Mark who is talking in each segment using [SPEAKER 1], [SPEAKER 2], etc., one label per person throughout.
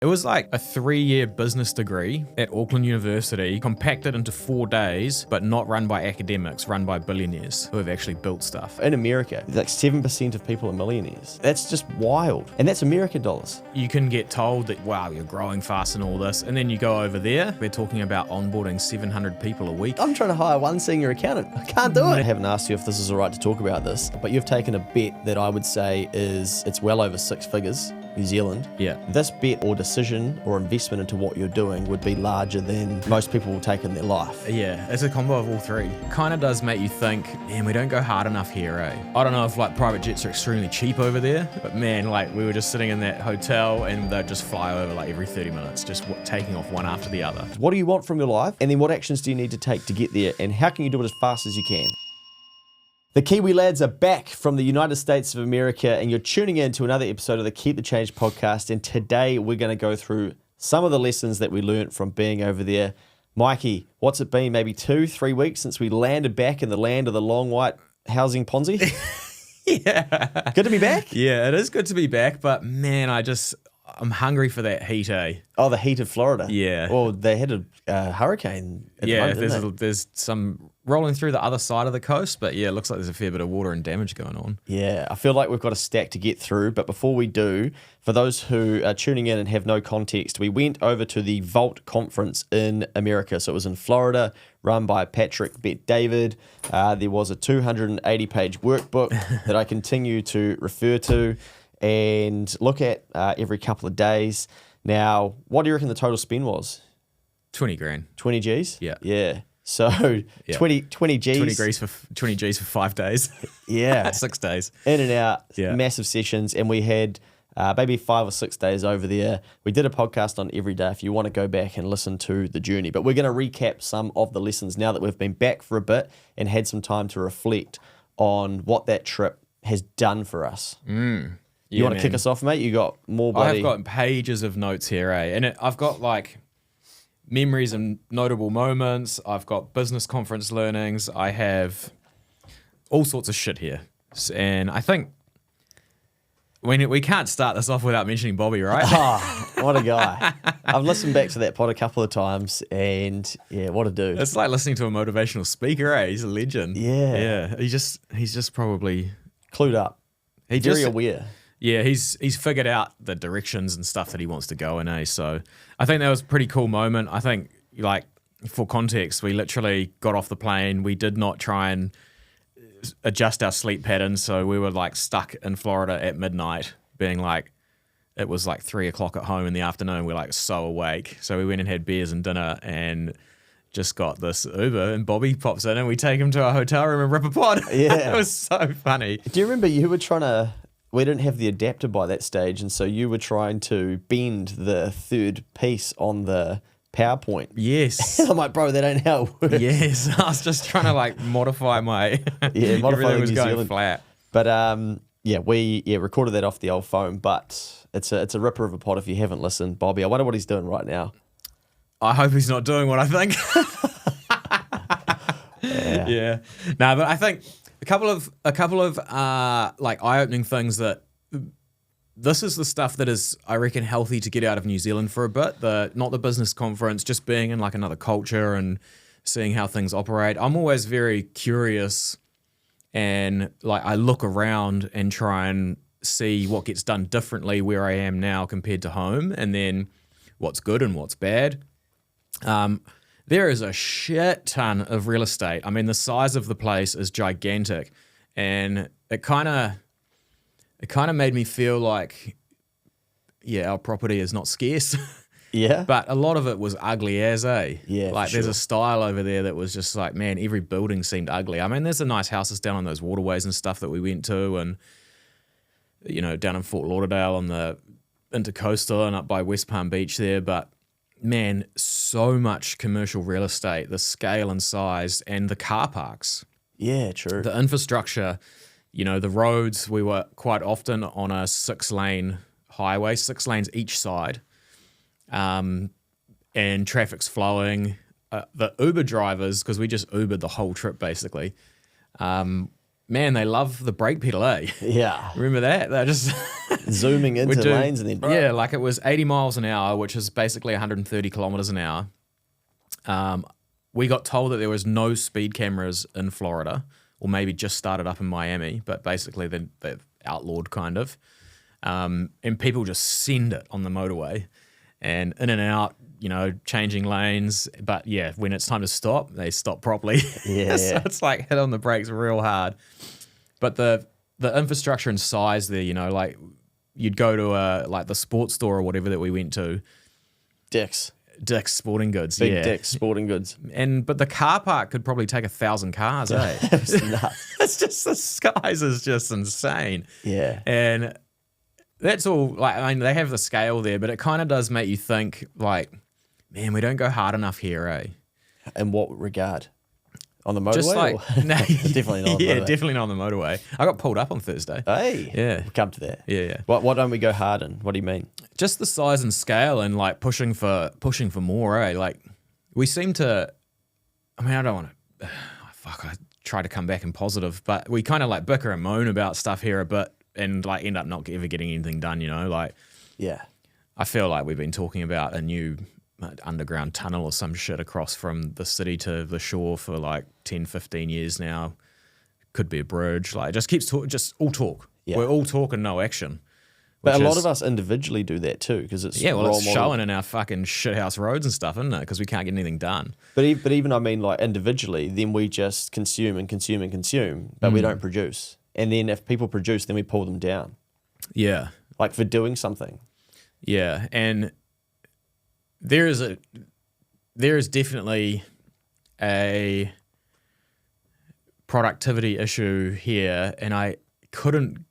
[SPEAKER 1] It was like a 3-year business degree at Auckland University, compacted into 4 days, but not run by academics, run by billionaires who have actually built stuff.
[SPEAKER 2] In America, like 7% of people are millionaires. That's just wild. And that's American dollars.
[SPEAKER 1] You can get told that, wow, you're growing fast and all this, and then you go over there, they're talking about onboarding 700 people a week.
[SPEAKER 2] I'm trying to hire one senior accountant. I can't do it. I haven't asked you if this is all right to talk about this, but you've taken a bet that I would say it's well over 6 figures. New Zealand.
[SPEAKER 1] Yeah.
[SPEAKER 2] This bet or decision or investment into what you're doing would be larger than most people will take in their life.
[SPEAKER 1] Yeah, it's a combo of all three. Kind of does make you think, man, we don't go hard enough here, eh? I don't know if like private jets are extremely cheap over there, but man, like we were just sitting in that hotel and they'd just fly over like every 30 minutes, just taking off one after the other.
[SPEAKER 2] What do you want from your life? And then what actions do you need to take to get there? And how can you do it as fast as you can? The Kiwi lads are back from the United States of America, and you're tuning in to another episode of the Keep the Change podcast. And today we're going to go through some of the lessons that we learned from being over there. Mikey, what's it been? Maybe 2-3 weeks since we landed back in the land of the long white housing Ponzi?
[SPEAKER 1] Yeah.
[SPEAKER 2] Good to be back?
[SPEAKER 1] Yeah, it is good to be back, but man, I'm hungry for that heat, eh?
[SPEAKER 2] Oh, the heat of Florida.
[SPEAKER 1] Yeah.
[SPEAKER 2] Well, they had a hurricane at the moment, didn't they?
[SPEAKER 1] There's some rolling through the other side of the coast, but yeah, it looks like there's a fair bit of water and damage going on.
[SPEAKER 2] Yeah, I feel like we've got a stack to get through, but before we do, for those who are tuning in and have no context, we went over to the Vault conference in America. So it was in Florida, run by Patrick Bet-David. There was a 280-page workbook that I continue to refer to and look at every couple of days. Now, what do you reckon the total spend was?
[SPEAKER 1] 20 grand.
[SPEAKER 2] 20 G's?
[SPEAKER 1] Yeah.
[SPEAKER 2] Yeah. So
[SPEAKER 1] Yeah.
[SPEAKER 2] 20 G's.
[SPEAKER 1] 20 G's for 5 days.
[SPEAKER 2] Yeah.
[SPEAKER 1] 6 days.
[SPEAKER 2] In and out,
[SPEAKER 1] Yeah.
[SPEAKER 2] massive sessions. And we had maybe 5 or 6 days over there. We did a podcast on every day if you want to go back and listen to the journey. But we're going to recap some of the lessons now that we've been back for a bit and had some time to reflect on what that trip has done for us. You want to kick us off, mate? You got more bloody...
[SPEAKER 1] I've got pages of notes here, eh? And I've got like memories and notable moments. I've got business conference learnings. I have all sorts of shit here. And I think we can't start this off without mentioning Bobby, right?
[SPEAKER 2] Oh, what a guy. I've listened back to that pod a couple of times and yeah, what a dude.
[SPEAKER 1] It's like listening to a motivational speaker, eh? He's a legend.
[SPEAKER 2] Yeah.
[SPEAKER 1] Yeah. He's just probably
[SPEAKER 2] Clued up. Very aware.
[SPEAKER 1] Yeah, he's figured out the directions and stuff that he wants to go in, eh? So I think that was a pretty cool moment. I think, like, for context, we literally got off the plane. We did not try and adjust our sleep patterns, so we were, like, stuck in Florida at midnight, being like, it was like 3 o'clock at home in the afternoon. We're, like, so awake. So we went and had beers and dinner and just got this Uber, and Bobby pops in, and we take him to our hotel room and rip a pod.
[SPEAKER 2] Yeah.
[SPEAKER 1] It was so funny.
[SPEAKER 2] Do you remember you were trying to... We didn't have the adapter by that stage, and so you were trying to bend the third piece on the PowerPoint.
[SPEAKER 1] Yes.
[SPEAKER 2] I'm like, bro, that ain't how it works.
[SPEAKER 1] Yes. I was just trying to like modify my
[SPEAKER 2] Yeah, modify
[SPEAKER 1] everything
[SPEAKER 2] the
[SPEAKER 1] was
[SPEAKER 2] New
[SPEAKER 1] going
[SPEAKER 2] Zealand.
[SPEAKER 1] flat.
[SPEAKER 2] But yeah, we recorded that off the old phone, but it's a ripper of a pod if you haven't listened. Bobby, I wonder what he's doing right now.
[SPEAKER 1] I hope he's not doing what I think. Yeah. No, but I think a couple of like eye-opening things that this is the stuff that is, I reckon, healthy to get out of New Zealand for a bit. Not the business conference, just being in like another culture and seeing how things operate. I'm always very curious, and like I look around and try and see what gets done differently where I am now compared to home, and then what's good and what's bad. There is a shit ton of real estate. I mean, the size of the place is gigantic, and it kind of made me feel like, yeah, our property is not scarce.
[SPEAKER 2] Yeah.
[SPEAKER 1] But a lot of it was ugly as, eh?
[SPEAKER 2] Yeah,
[SPEAKER 1] Like
[SPEAKER 2] for
[SPEAKER 1] there's
[SPEAKER 2] sure.
[SPEAKER 1] a style over there that was just like, man, every building seemed ugly. I mean, there's the nice houses down on those waterways and stuff that we went to, and, you know, down in Fort Lauderdale on the Intercoastal and up by West Palm Beach there. But man, so much commercial real estate, the scale and size, and the car parks.
[SPEAKER 2] Yeah, true.
[SPEAKER 1] The infrastructure, you know, the roads, we were quite often on a 6-lane highway, 6 lanes each side, and traffic's flowing. The Uber drivers, because we just Ubered the whole trip basically, man, they love the brake pedal, eh?
[SPEAKER 2] Yeah.
[SPEAKER 1] Remember that? They're just
[SPEAKER 2] Zooming into lanes and then...
[SPEAKER 1] Yeah, like it was 80 miles an hour, which is basically 130 kilometers an hour. We got told that there was no speed cameras in Florida, or maybe just started up in Miami, but basically they're outlawed kind of. And people just send it on the motorway and in and out, you know, changing lanes. But yeah, when it's time to stop, they stop properly.
[SPEAKER 2] Yeah.
[SPEAKER 1] So it's like hit on the brakes real hard. But the infrastructure and size there, you know, like you'd go to like the sports store or whatever that we went to.
[SPEAKER 2] Dick's
[SPEAKER 1] Sporting Goods.
[SPEAKER 2] Big Dick's Sporting Goods.
[SPEAKER 1] But the car park could probably take 1,000 cars, eh?
[SPEAKER 2] It's nuts.
[SPEAKER 1] It's just, the skies is just insane.
[SPEAKER 2] Yeah.
[SPEAKER 1] And that's all, like, I mean, they have the scale there, but it kind of does make you think, like, man, we don't go hard enough here, eh?
[SPEAKER 2] In what regard? On the motorway?
[SPEAKER 1] Just like, no,
[SPEAKER 2] Definitely not on the
[SPEAKER 1] yeah,
[SPEAKER 2] motorway.
[SPEAKER 1] definitely not on the motorway. I got pulled up on Thursday.
[SPEAKER 2] Hey.
[SPEAKER 1] Yeah.
[SPEAKER 2] We'll come to that.
[SPEAKER 1] Yeah.
[SPEAKER 2] Why don't we go hard in? What do you mean?
[SPEAKER 1] Just the size and scale and like pushing for more, eh? Like we seem to, I mean, I don't want to, I try to come back and positive, but we kind of like bicker and moan about stuff here a bit and like end up not ever getting anything done, you know? Like,
[SPEAKER 2] Yeah.
[SPEAKER 1] I feel like we've been talking about a new underground tunnel or some shit across from the city to the shore for like 10, 15 years now. Could be a bridge. Like, it just keeps just all talk.
[SPEAKER 2] Yeah.
[SPEAKER 1] We're all talk and no action.
[SPEAKER 2] But a
[SPEAKER 1] which
[SPEAKER 2] lot
[SPEAKER 1] is-
[SPEAKER 2] of us individually do that too, because it's
[SPEAKER 1] Yeah, well,
[SPEAKER 2] role
[SPEAKER 1] it's
[SPEAKER 2] model.
[SPEAKER 1] showing in our fucking shithouse roads and stuff, isn't it? Because we can't get anything done.
[SPEAKER 2] But even I mean, like individually, then we just consume and consume and consume, but we don't produce. And then if people produce, then we pull them down,
[SPEAKER 1] Yeah.
[SPEAKER 2] like for doing something.
[SPEAKER 1] Yeah. And there is definitely a productivity issue here, and I couldn't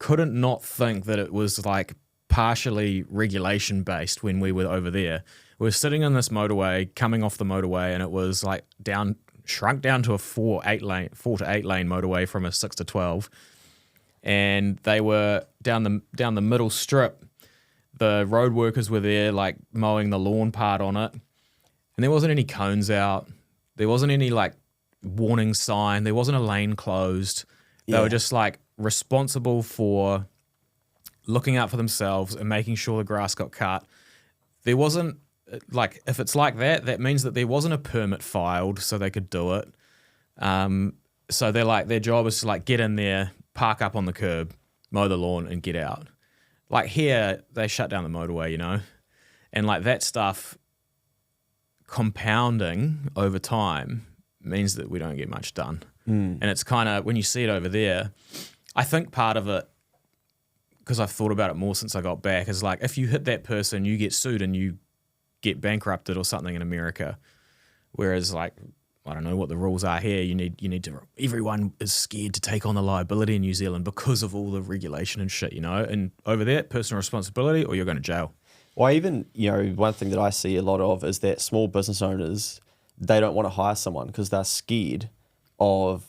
[SPEAKER 1] not think that it was like partially regulation based when we were over there. We were sitting on this motorway, coming off the motorway, and it was like shrunk down to a 4 to 8 lane motorway from a 6 to 12, and they were down the middle strip. The road workers were there, like mowing the lawn part on it, and there wasn't any cones out. There wasn't any like warning sign. There wasn't a lane closed. They were just like responsible for looking out for themselves and making sure the grass got cut. There wasn't like, if it's like that, that means that there wasn't a permit filed so they could do it. So they're like, their job is to like get in there, park up on the curb, mow the lawn, and get out. Like here, they shut down the motorway, you know, and like that stuff compounding over time means that we don't get much done. And it's kind of, when you see it over there, I think part of it, because I've thought about it more since I got back, is like if you hit that person, you get sued and you get bankrupted or something in America. Whereas like, I don't know what the rules are here. You need to, everyone is scared to take on the liability in New Zealand because of all the regulation and shit, you know, and over there, personal responsibility or you're going to jail.
[SPEAKER 2] Well, even, you know, one thing that I see a lot of is that small business owners, they don't want to hire someone because they're scared of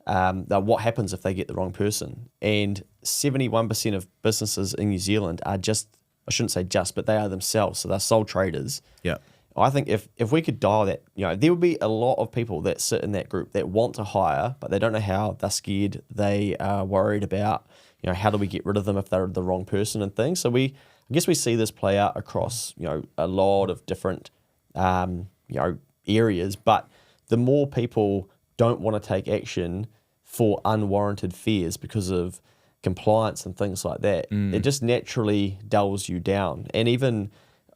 [SPEAKER 2] what happens if they get the wrong person. And 71% of businesses in New Zealand are just, I shouldn't say just, but they are themselves. So they're sole traders.
[SPEAKER 1] Yeah.
[SPEAKER 2] I think if we could dial that, you know, there would be a lot of people that sit in that group that want to hire, but they don't know how. They're scared. They are worried about, you know, how do we get rid of them if they're the wrong person and things. So I guess we see this play out across, you know, a lot of different, you know, areas. But the more people don't want to take action for unwarranted fears because of compliance and things like that, it just naturally dulls you down. And even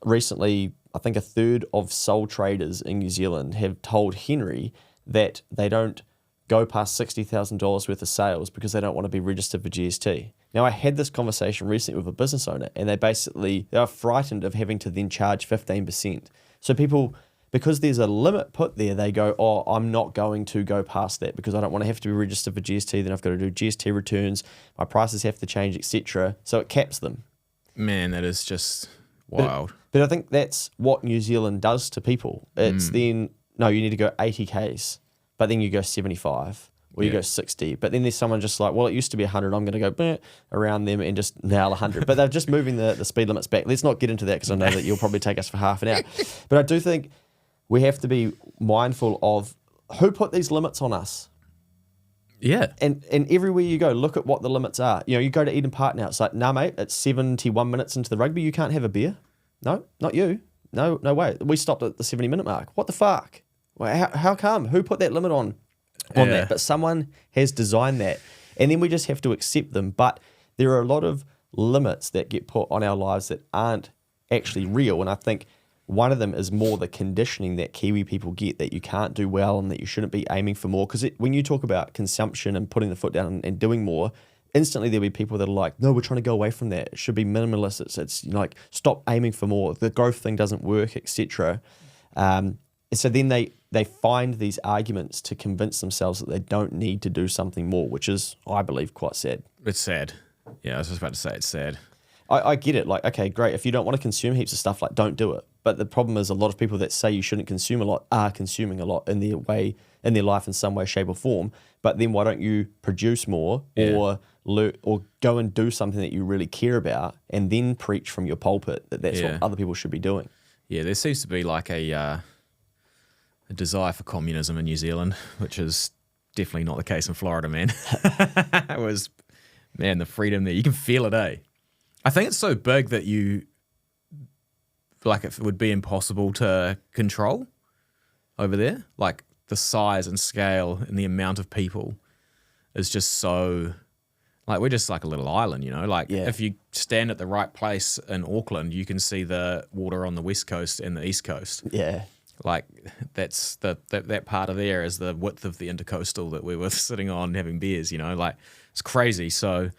[SPEAKER 2] recently, I think a third of sole traders in New Zealand have told Henry that they don't go past $60,000 worth of sales because they don't want to be registered for GST. Now, I had this conversation recently with a business owner, and they are frightened of having to then charge 15%. So people, because there's a limit put there, they go, oh, I'm not going to go past that because I don't want to have to be registered for GST. Then I've got to do GST returns. My prices have to change, etc. So it caps them.
[SPEAKER 1] Man, that is just wild.
[SPEAKER 2] But I think that's what New Zealand does to people. It's then, no, you need to go 80 Ks, but then you go 75 or you go 60. But then there's someone just like, well, it used to be 100. I'm going to go around them and just nail 100. But they're just moving the speed limits back. Let's not get into that because I know that you'll probably take us for half an hour. But I do think we have to be mindful of who put these limits on us.
[SPEAKER 1] Yeah.
[SPEAKER 2] And everywhere you go, look at what the limits are. You know, you go to Eden Park now. It's like, nah, mate, it's 71 minutes into the rugby. You can't have a beer. No, not you. No way. We stopped at the 70-minute mark. What the fuck? Well, how come? Who put that limit on that? But someone has designed that. And then we just have to accept them. But there are a lot of limits that get put on our lives that aren't actually real. And I think one of them is more the conditioning that Kiwi people get, that you can't do well and that you shouldn't be aiming for more. Because when you talk about consumption and putting the foot down and doing more, instantly there'll be people that are like, no, we're trying to go away from that. It should be minimalist. It's like, stop aiming for more. The growth thing doesn't work, etc. And so then they find these arguments to convince themselves that they don't need to do something more, which is, I believe, quite sad.
[SPEAKER 1] It's sad. Yeah, I was just about to say it's sad.
[SPEAKER 2] I get it. Like, okay, great. If you don't want to consume heaps of stuff, like, don't do it. But the problem is a lot of people that say you shouldn't consume a lot are consuming a lot in their life in some way, shape, or form. But then why don't you produce more or go and do something that you really care about and then preach from your pulpit that that's what other people should be doing?
[SPEAKER 1] Yeah, there seems to be like a desire for communism in New Zealand, which is definitely not the case in Florida, man. It was, man, the freedom there. You can feel it, eh? I think it's so big that it would be impossible to control over there. Like the size and scale and the amount of people is just so, like, we're just like a little island, you know? Like if you stand at the right place in Auckland, you can see the water on the west coast and the east coast.
[SPEAKER 2] Yeah.
[SPEAKER 1] Like that's that part of there is the width of the intercoastal that we were sitting on having beers, you know? Like it's crazy. So,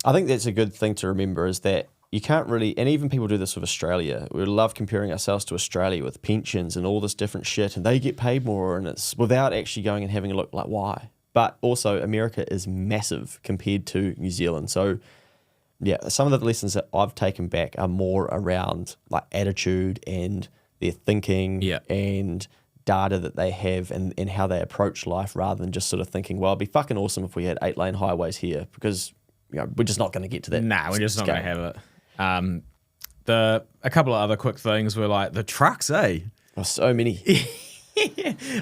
[SPEAKER 2] I think that's a good thing to remember, is that you can't really, and even people do this with Australia. We love comparing ourselves to Australia with pensions and all this different shit, and they get paid more, and it's without actually going and having a look, like, why? But also America is massive compared to New Zealand. So yeah, some of the lessons that I've taken back are more around like attitude and their thinking and data that they have and how they approach life, rather than just sort of thinking, well, it'd be fucking awesome if we had 8-lane highways here, because we're just not going to get to that.
[SPEAKER 1] Nah, we're just not going to have it. A couple of other quick things were like the trucks, eh?
[SPEAKER 2] Oh, so many.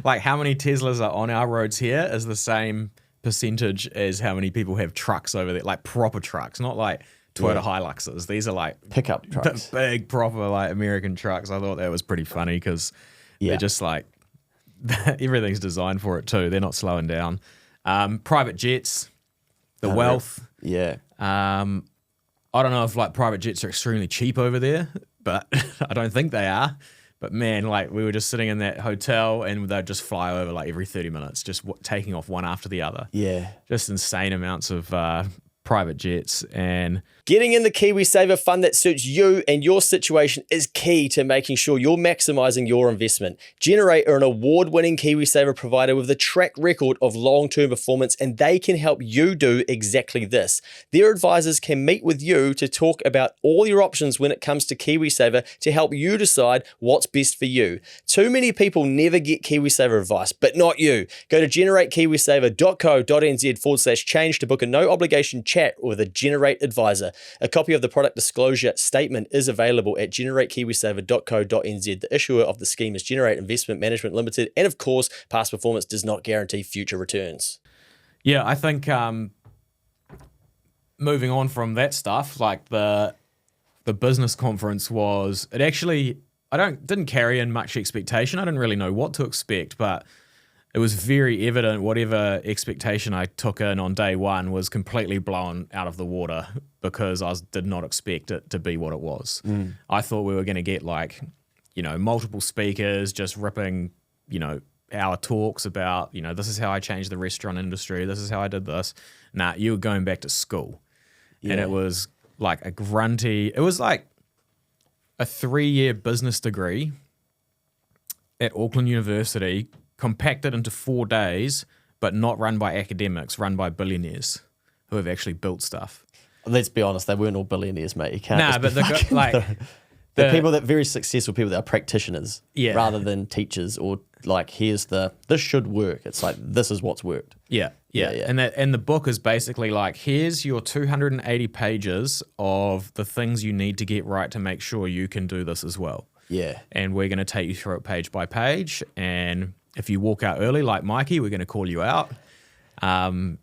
[SPEAKER 1] Like how many Teslas are on our roads here is the same percentage as how many people have trucks over there, like proper trucks, not like Toyota Hiluxes. These are like
[SPEAKER 2] pickup trucks,
[SPEAKER 1] big proper like American trucks. I thought that was pretty funny because they're just like everything's designed for it too. They're not slowing down. Private jets, the wealth.
[SPEAKER 2] Yeah.
[SPEAKER 1] I don't know if like private jets are extremely cheap over there, but I don't think they are. But man, like we were just sitting in that hotel and they'd just fly over like every 30 minutes, just taking off one after the other.
[SPEAKER 2] Yeah.
[SPEAKER 1] Just insane amounts of private jets. And
[SPEAKER 2] getting in the KiwiSaver fund that suits you and your situation is key to making sure you're maximizing your investment. Generate are an award-winning KiwiSaver provider with a track record of long-term performance, and they can help you do exactly this. Their advisors can meet with you to talk about all your options when it comes to KiwiSaver to help you decide what's best for you. Too many people never get KiwiSaver advice, but not you. Go to generatekiwisaver.co.nz/change to book a no-obligation chat with a Generate advisor. A copy of the product disclosure statement is available at generatekiwisaver.co.nz. The issuer of the scheme is Generate Investment Management Limited, and of course, past performance does not guarantee future returns.
[SPEAKER 1] Yeah, I think moving on from that stuff, like the business conference was, it actually, didn't carry in much expectation. I didn't really know what to expect, but it was very evident whatever expectation I took in on day one was completely blown out of the water because I did not expect it to be what it was. I thought we were going to get like, multiple speakers just ripping, our talks about, this is how I changed the restaurant industry. This is how I did this. Nah, you were going back to school. Yeah. And it was like it was like a 3-year business degree at Auckland University, compacted into 4 days, but not run by academics, run by billionaires who have actually built stuff.
[SPEAKER 2] Let's be honest, they weren't all billionaires, mate. You can't.
[SPEAKER 1] Nah, but the
[SPEAKER 2] people that are very successful people that are practitioners, rather than teachers or like this should work. It's like this is what's worked.
[SPEAKER 1] Yeah. And the book is basically like, here's your 280 pages of the things you need to get right to make sure you can do this as well.
[SPEAKER 2] Yeah.
[SPEAKER 1] And we're going to take you through it page by page, and if you walk out early like Mikey, we're going to call you out.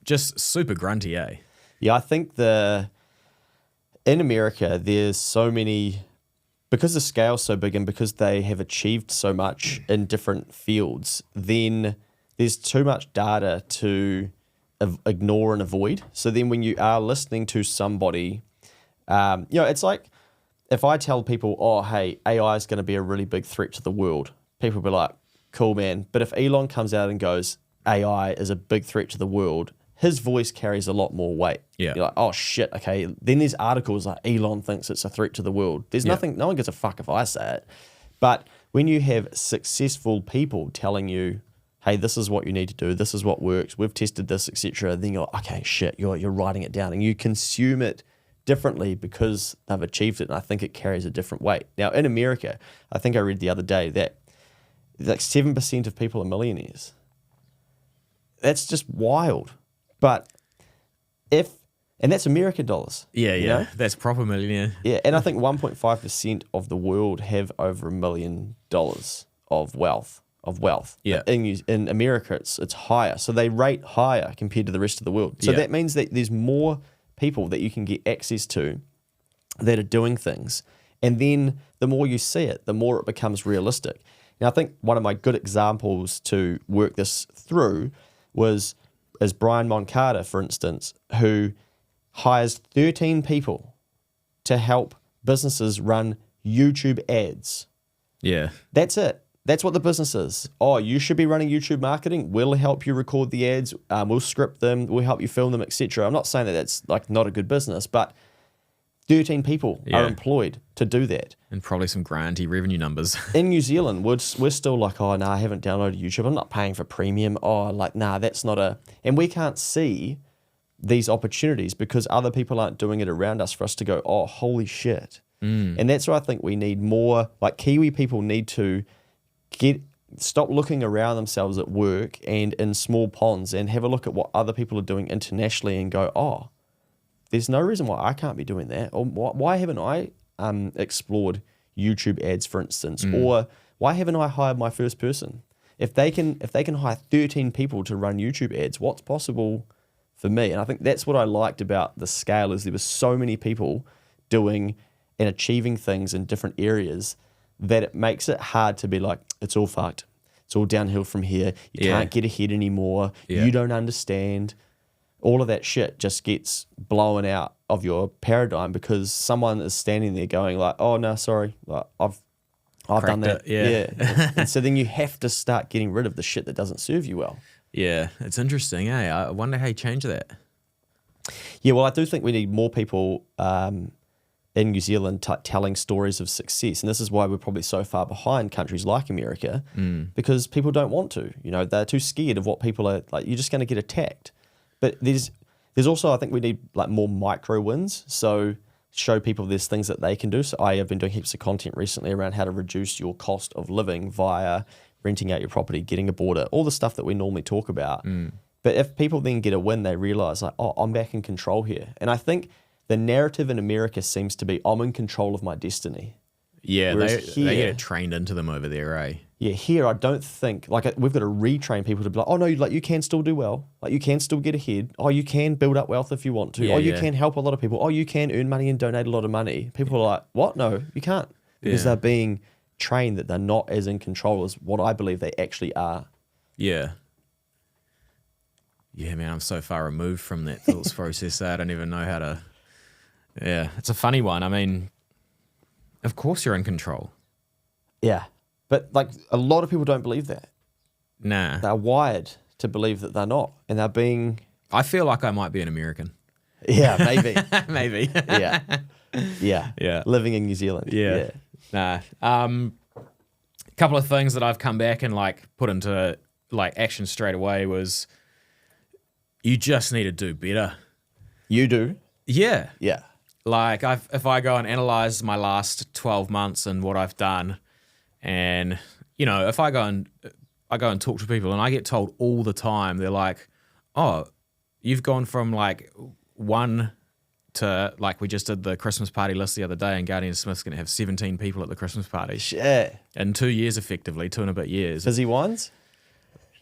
[SPEAKER 1] Just super grunty, eh?
[SPEAKER 2] Yeah, I think in America, there's so many, because the scale's so big and because they have achieved so much in different fields, then there's too much data to ignore and avoid. So then when you are listening to somebody, it's like if I tell people, oh, hey, AI is going to be a really big threat to the world, people will be like, cool, man. But if Elon comes out and goes, AI is a big threat to the world, his voice carries a lot more weight.
[SPEAKER 1] Yeah.
[SPEAKER 2] You're like, oh, shit, okay. Then there's articles like Elon thinks it's a threat to the world. There's nothing, no one gives a fuck if I say it. But when you have successful people telling you, hey, this is what you need to do, this is what works, we've tested this, etc., then you're like, okay, shit, you're writing it down and you consume it differently because they've achieved it, and I think it carries a different weight. Now, in America, I think I read the other day that like 7% of people are millionaires. That's just wild. But and that's American dollars.
[SPEAKER 1] Yeah,
[SPEAKER 2] you know?
[SPEAKER 1] that's proper millionaire.
[SPEAKER 2] Yeah, and I think 1.5% of the world have over $1 million of wealth.
[SPEAKER 1] Yeah.
[SPEAKER 2] In America, it's higher. So they rate higher compared to the rest of the world. So that means that there's more people that you can get access to that are doing things. And then the more you see it, the more it becomes realistic. Now, I think one of my good examples to work this through is Brian Moncada, for instance, who hires 13 people to help businesses run YouTube ads.
[SPEAKER 1] Yeah.
[SPEAKER 2] That's it. That's what the business is. Oh, you should be running YouTube marketing. We'll help you record the ads. We'll script them. We'll help you film them, etc. I'm not saying that that's like not a good business, but 13 people are employed to do that.
[SPEAKER 1] And probably some granty revenue numbers.
[SPEAKER 2] In New Zealand, we're still like, oh, no, I haven't downloaded YouTube. I'm not paying for premium. Oh, like, nah, that's not a... And we can't see these opportunities because other people aren't doing it around us for us to go, oh, holy shit. And that's why I think we need more... Like, Kiwi people need to stop looking around themselves at work and in small ponds and have a look at what other people are doing internationally and go, oh, there's no reason why I can't be doing that. Or why haven't I explored YouTube ads, for instance? Or why haven't I hired my first person? If they can hire 13 people to run YouTube ads, what's possible for me? And I think that's what I liked about the scale is there were so many people doing and achieving things in different areas that it makes it hard to be like, it's all fucked. It's all downhill from here. You can't get ahead anymore. You don't understand. All of that shit just gets blown out of your paradigm because someone is standing there going like, oh, no, sorry. Like, I've done that. Yeah. And so then you have to start getting rid of the shit that doesn't serve you well.
[SPEAKER 1] Yeah, it's interesting, eh? I wonder how you change that.
[SPEAKER 2] Yeah, well, I do think we need more people in New Zealand telling stories of success. And this is why we're probably so far behind countries like America because people don't want to. You know, they're too scared of what people are like. You're just going to get attacked. But there's also, I think we need like more micro wins. So show people there's things that they can do. So I have been doing heaps of content recently around how to reduce your cost of living via renting out your property, getting a border, all the stuff that we normally talk about. But if people then get a win, they realize like, oh, I'm back in control here. And I think the narrative in America seems to be, I'm in control of my destiny.
[SPEAKER 1] Yeah, they get it trained into them over there, eh?
[SPEAKER 2] Yeah, here I don't think, like we've got to retrain people to be like, oh no, like you can still do well. Like you can still get ahead. Oh, you can build up wealth if you want to. You can help a lot of people. Oh, you can earn money and donate a lot of money. People are like, what? No, you can't. Because they're being trained that they're not as in control as what I believe they actually are.
[SPEAKER 1] Yeah. Yeah, man, I'm so far removed from that thoughts process that I don't even know how to... Yeah, it's a funny one. I mean, of course you're in control.
[SPEAKER 2] Yeah. But like a lot of people don't believe that.
[SPEAKER 1] Nah.
[SPEAKER 2] They're wired to believe that they're not. And they're being...
[SPEAKER 1] I feel like I might be an American.
[SPEAKER 2] Yeah, maybe.
[SPEAKER 1] Maybe.
[SPEAKER 2] Yeah. Living in New Zealand.
[SPEAKER 1] Yeah. Nah. A couple of things that I've come back and like put into like action straight away was you just need to do better.
[SPEAKER 2] You do?
[SPEAKER 1] Yeah.
[SPEAKER 2] Yeah.
[SPEAKER 1] Like if I go and analyze my last 12 months and what I've done, and you know, if I go and talk to people and I get told all the time, they're like, "Oh, you've gone from like 1 to like we just did the Christmas party list the other day, and Guardian Smith's going to have 17 people at the Christmas party
[SPEAKER 2] Shit.
[SPEAKER 1] in 2 years, effectively 2 and a bit years."
[SPEAKER 2] Busy ones?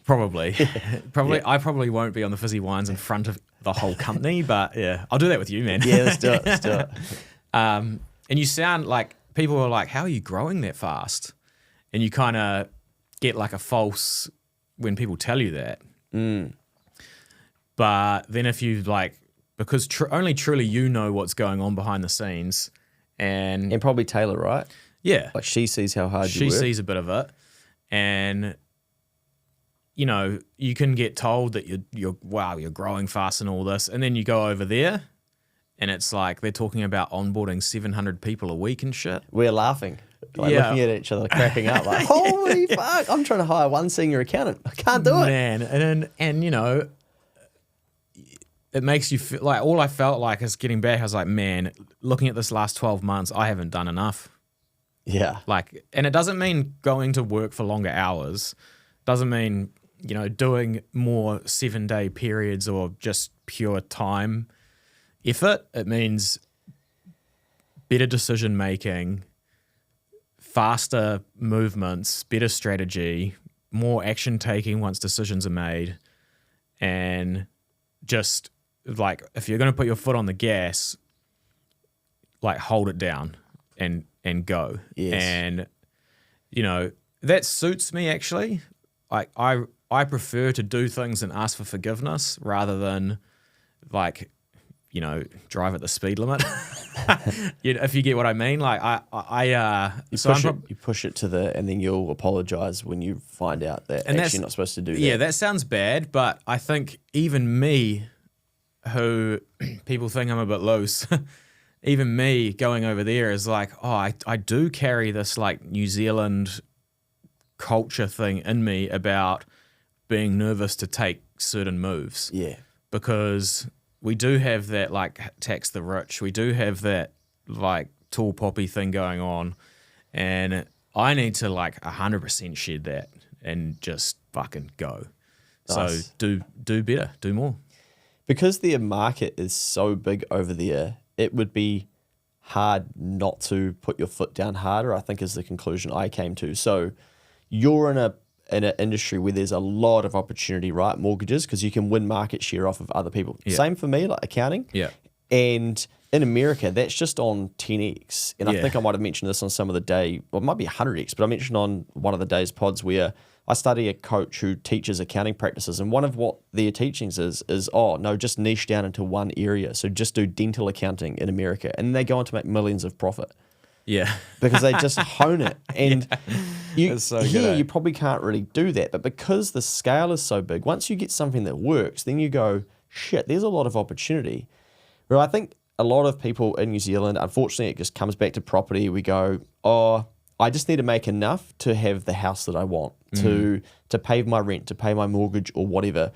[SPEAKER 1] Probably. I probably won't be on the fizzy wines in front of the whole company, but yeah, I'll do that with you, man.
[SPEAKER 2] Yeah, let's do it. Let's do it.
[SPEAKER 1] And you sound like people are like, how are you growing that fast? And you kind of get like a false when people tell you that. But then if you like, because only truly you know what's going on behind the scenes, and
[SPEAKER 2] probably Taylor, right?
[SPEAKER 1] Yeah,
[SPEAKER 2] Like she sees how hard you
[SPEAKER 1] she
[SPEAKER 2] work.
[SPEAKER 1] sees a bit of it, and you know you can get told that you're growing fast and all this, and then you go over there, and it's like they're talking about onboarding 700 people a week and shit.
[SPEAKER 2] We're laughing. Like looking at each other, cracking up, like, holy fuck, I'm trying to hire one senior accountant. I can't do it.
[SPEAKER 1] Man, and you know, it makes you feel like all I felt like is getting back. I was like, man, looking at this last 12 months, I haven't done enough.
[SPEAKER 2] Yeah.
[SPEAKER 1] Like, and it doesn't mean going to work for longer hours. Doesn't mean, you know, doing more 7-day periods or just pure time effort. It means better decision making, faster movements, better strategy, more action taking once decisions are made, and just like if you're going to put your foot on the gas, like hold it down and go.
[SPEAKER 2] Yes.
[SPEAKER 1] And you know that suits me actually. Like I prefer to do things and ask for forgiveness rather than like, you know, drive at the speed limit. If you get what I mean, like
[SPEAKER 2] you push it to the, and then you'll apologize when you find out that
[SPEAKER 1] and
[SPEAKER 2] actually you're not supposed to do that.
[SPEAKER 1] Yeah, that sounds bad, but I think even me, who people think I'm a bit loose, even me going over there is like, oh, I do carry this like New Zealand culture thing in me about being nervous to take certain moves.
[SPEAKER 2] Yeah.
[SPEAKER 1] Because we do have that like tax the rich. We do have that like tall poppy thing going on. And I need to like 100% shed that and just fucking go.
[SPEAKER 2] Nice.
[SPEAKER 1] So do better, do more.
[SPEAKER 2] Because the market is so big over there, it would be hard not to put your foot down harder, I think is the conclusion I came to. So you're in an industry where there's a lot of opportunity, right? Mortgages, because you can win market share off of other people. Yeah. Same for me, like accounting.
[SPEAKER 1] Yeah.
[SPEAKER 2] And in America, that's just on 10x. And I think I might have mentioned this on some of the day, well, it might be 100x, but I mentioned on one of the day's pods where I study a coach who teaches accounting practices. And one of what their teachings is, oh, no, just niche down into one area. So just do dental accounting in America. And they go on to make millions of profit.
[SPEAKER 1] Yeah.
[SPEAKER 2] Because they just hone it. And
[SPEAKER 1] you
[SPEAKER 2] probably can't really do that. But because the scale is so big, once you get something that works, then you go, shit, there's a lot of opportunity. Where I think a lot of people in New Zealand, unfortunately, it just comes back to property. We go, oh, I just need to make enough to have the house that I want, to pay my rent, to pay my mortgage or whatever.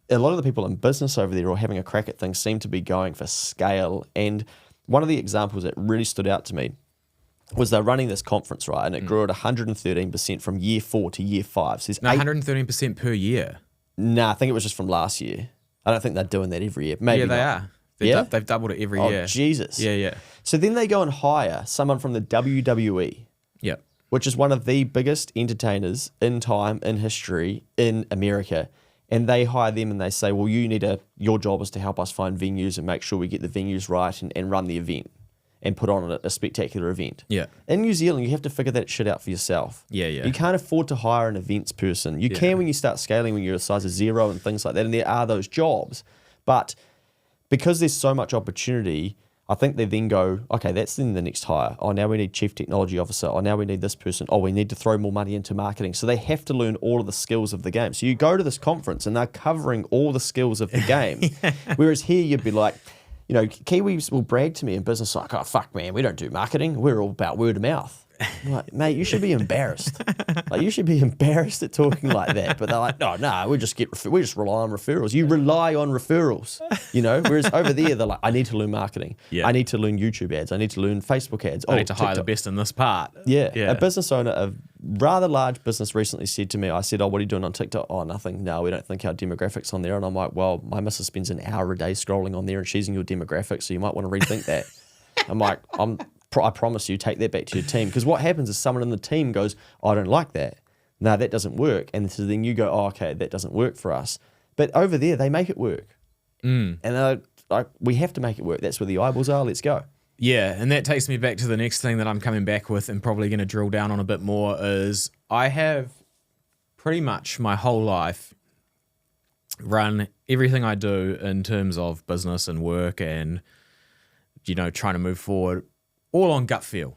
[SPEAKER 2] A lot of the people in business over there or having a crack at things seem to be going for scale. And one of the examples that really stood out to me was they're running this conference, right? And it grew at 113% from year 4 to year 5. So
[SPEAKER 1] 113% per year?
[SPEAKER 2] Nah, I think it was just from last year. I don't think they're doing that every year. Maybe
[SPEAKER 1] yeah, they
[SPEAKER 2] not.
[SPEAKER 1] are. They've doubled it every year.
[SPEAKER 2] Oh, Jesus.
[SPEAKER 1] Yeah.
[SPEAKER 2] So then they go and hire someone from the WWE.
[SPEAKER 1] Yep.
[SPEAKER 2] Which is one of the biggest entertainers in time, in history, in America. And they hire them and they say, well, your job is to help us find venues and make sure we get the venues right and run the event and put on a spectacular event.
[SPEAKER 1] Yeah.
[SPEAKER 2] In New Zealand, you have to figure that shit out for yourself.
[SPEAKER 1] Yeah.
[SPEAKER 2] You can't afford to hire an events person. You can when you start scaling, when you're a size of 0 and things like that. And there are those jobs. But because there's so much opportunity, I think they then go, okay, that's then the next hire. Oh, now we need chief technology officer. Oh, now we need this person. Oh, we need to throw more money into marketing. So they have to learn all of the skills of the game. So you go to this conference and they're covering all the skills of the game. Whereas here you'd be like, you know, Kiwis will brag to me in business like, oh, fuck, man, we don't do marketing. We're all about word of mouth. I'm like, mate, you should be embarrassed. Like, you should be embarrassed at talking like that. But they're like, no, we just rely on referrals. You rely on referrals, you know. Whereas over there, they're like, I need to learn marketing. Yeah. I need to learn YouTube ads. I need to learn Facebook ads.
[SPEAKER 1] I need to hire the best in this part.
[SPEAKER 2] Yeah. A business owner, a rather large business, recently said to me, I said, oh, what are you doing on TikTok? Oh, nothing. No, we don't think our demographics on there. And I'm like, well, my missus spends an hour a day scrolling on there, and she's in your demographics, so you might want to rethink that. I'm like, I promise you, take that back to your team. Because what happens is someone in the team goes, I don't like that. And no, that doesn't work. And so then you go, oh, okay, that doesn't work for us. But over there, they make it work. And like, we have to make it work. That's where the eyeballs are. Let's go.
[SPEAKER 1] Yeah, and that takes me back to the next thing that I'm coming back with and probably going to drill down on a bit more is I have pretty much my whole life run everything I do in terms of business and work and, trying to move forward all on gut feel.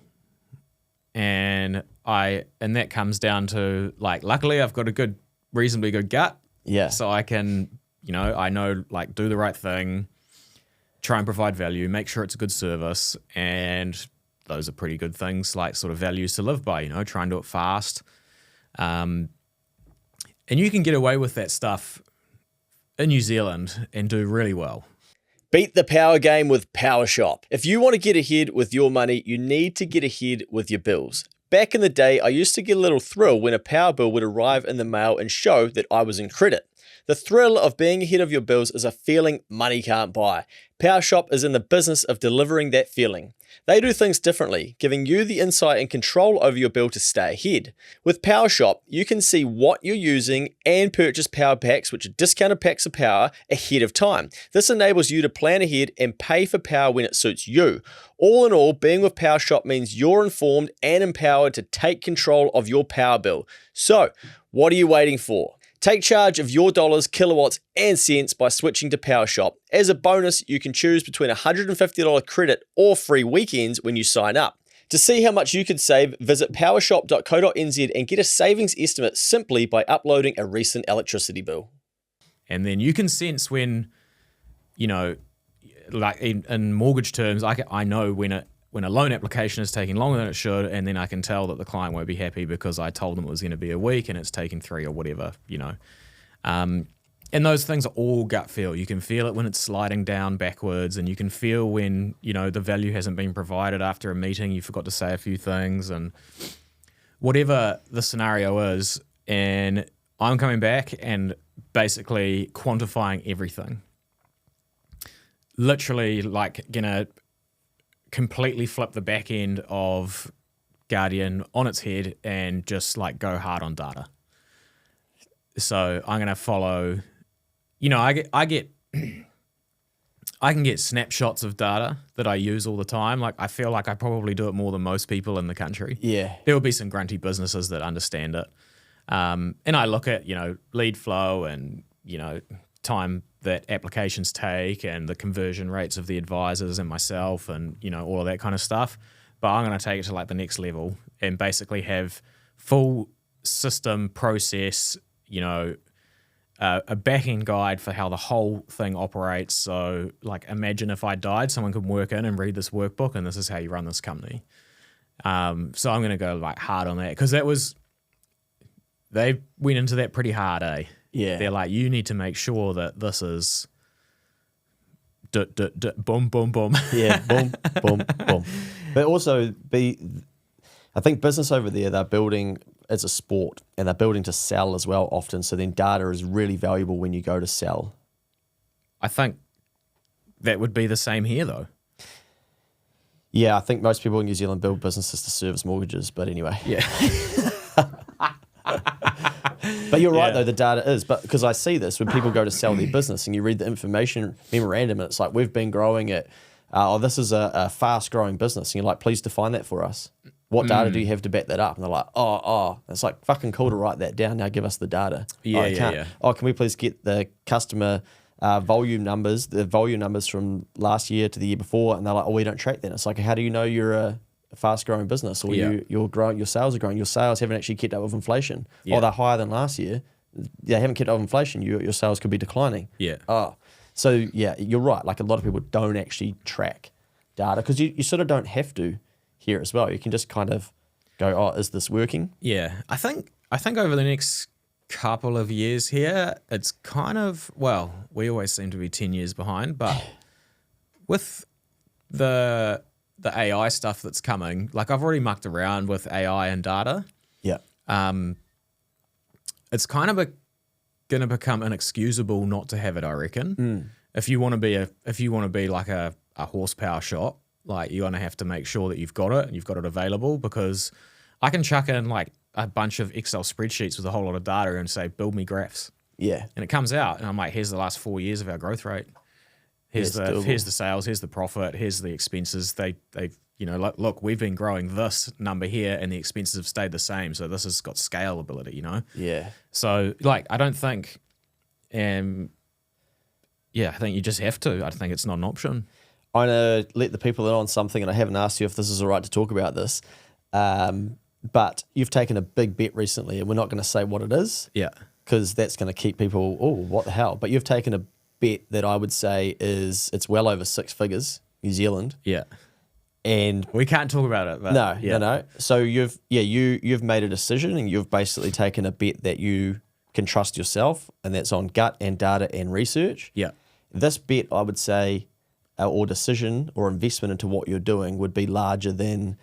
[SPEAKER 1] And that comes down to, like, luckily I've got a reasonably good gut.
[SPEAKER 2] Yeah.
[SPEAKER 1] So I can, I know, like, do the right thing, try and provide value, make sure it's a good service, and those are pretty good things, like sort of values to live by, try and do it fast. And you can get away with that stuff in New Zealand and do really well.
[SPEAKER 3] Beat the power game with PowerShop. If you want to get ahead with your money, you need to get ahead with your bills. Back in the day, I used to get a little thrill when a power bill would arrive in the mail and show that I was in credit. The thrill of being ahead of your bills is a feeling money can't buy. PowerShop is in the business of delivering that feeling. They do things differently, giving you the insight and control over your bill to stay ahead. With PowerShop, you can see what you're using and purchase power packs, which are discounted packs of power, ahead of time. This enables you to plan ahead and pay for power when it suits you. All in all, being with PowerShop means you're informed and empowered to take control of your power bill. So, what are you waiting for? Take charge of your dollars, kilowatts, and cents by switching to PowerShop. As a bonus, you can choose between a $150 credit or free weekends when you sign up. To see how much you could save, visit powershop.co.nz and get a savings estimate simply by uploading a recent electricity bill.
[SPEAKER 1] And then you can sense when, like in mortgage terms, I know when a loan application is taking longer than it should, and then I can tell that the client won't be happy because I told them it was going to be a week and it's taking 3 or whatever, And those things are all gut feel. You can feel it when it's sliding down backwards, and you can feel when, the value hasn't been provided after a meeting, you forgot to say a few things, and whatever the scenario is. And I'm coming back and basically quantifying everything. Literally, like, gonna completely flip the back end of Guardian on its head and just like go hard on data. So I'm gonna follow, I can get snapshots of data that I use all the time. Like, I feel like I probably do it more than most people in the country.
[SPEAKER 2] Yeah.
[SPEAKER 1] There will be some grunty businesses that understand it. And I look at, lead flow and, time that applications take and the conversion rates of the advisors and myself and, all of that kind of stuff. But I'm going to take it to like the next level and basically have full system process, a back-end guide for how the whole thing operates. So, like, imagine if I died, someone could work in and read this workbook, and this is how you run this company. So I'm going to go like hard on that because they went into that pretty hard, eh?
[SPEAKER 2] Yeah.
[SPEAKER 1] They're like, you need to make sure that this is boom, boom, boom.
[SPEAKER 2] Yeah, boom, boom, boom. But also, I think business over there, they're building as a sport, and they're building to sell as well often. So then data is really valuable when you go to sell.
[SPEAKER 1] I think that would be the same here, though.
[SPEAKER 2] Yeah, I think most people in New Zealand build businesses to service mortgages, but anyway.
[SPEAKER 1] Yeah.
[SPEAKER 2] But you're right, though, the data is. But because I see this when people go to sell their business and you read the information memorandum and it's like, we've been growing it. This is a fast-growing business. And you're like, please define that for us. What data do you have to back that up? And they're like, it's like fucking cool to write that down. Now give us the data.
[SPEAKER 1] Yeah.
[SPEAKER 2] Oh, can we please get the customer volume numbers from last year to the year before? And they're like, we don't track that. It's like, how do you know you're a fast-growing business, or you're growing, your sales are growing? Your sales haven't actually kept up with inflation.
[SPEAKER 1] Yeah.
[SPEAKER 2] Oh, they're higher than last year. They haven't kept up with inflation. Your sales could be declining.
[SPEAKER 1] Yeah.
[SPEAKER 2] So yeah, you're right. Like, a lot of people don't actually track data because you sort of don't have to here as well. You can just kind of go, is this working?
[SPEAKER 1] Yeah. I think over the next couple of years here, it's kind of, well, we always seem to be 10 years behind, but with the AI stuff that's coming, like, I've already mucked around with AI and data.
[SPEAKER 2] Yeah.
[SPEAKER 1] It's kind of going to become inexcusable not to have it, I reckon. If you want to be like a horsepower shop, like, you're going to have to make sure that you've got it and you've got it available, because I can chuck in like a bunch of Excel spreadsheets with a whole lot of data and say, build me graphs.
[SPEAKER 2] Yeah.
[SPEAKER 1] And it comes out, and I'm like, here's the last 4 years of our growth rate. Here's the sales, here's the profit, here's the expenses. They've look, we've been growing this number here, and the expenses have stayed the same. So this has got scalability,
[SPEAKER 2] Yeah.
[SPEAKER 1] So I don't think, I think you just have to. I think it's not an option.
[SPEAKER 2] I'm going to let the people in on something, and I haven't asked you if this is all right to talk about this. But you've taken a big bet recently, and we're not going to say what it is.
[SPEAKER 1] Yeah.
[SPEAKER 2] Because that's going to keep people, what the hell? But you've taken a bet that I would say it's well over 6 figures, New Zealand.
[SPEAKER 1] Yeah.
[SPEAKER 2] And
[SPEAKER 1] we can't talk about it. But
[SPEAKER 2] no. So you've made a decision, and you've basically taken a bet that you can trust yourself, and that's on gut and data and research.
[SPEAKER 1] Yeah.
[SPEAKER 2] This bet, I would say, or decision or investment into what you're doing would be larger than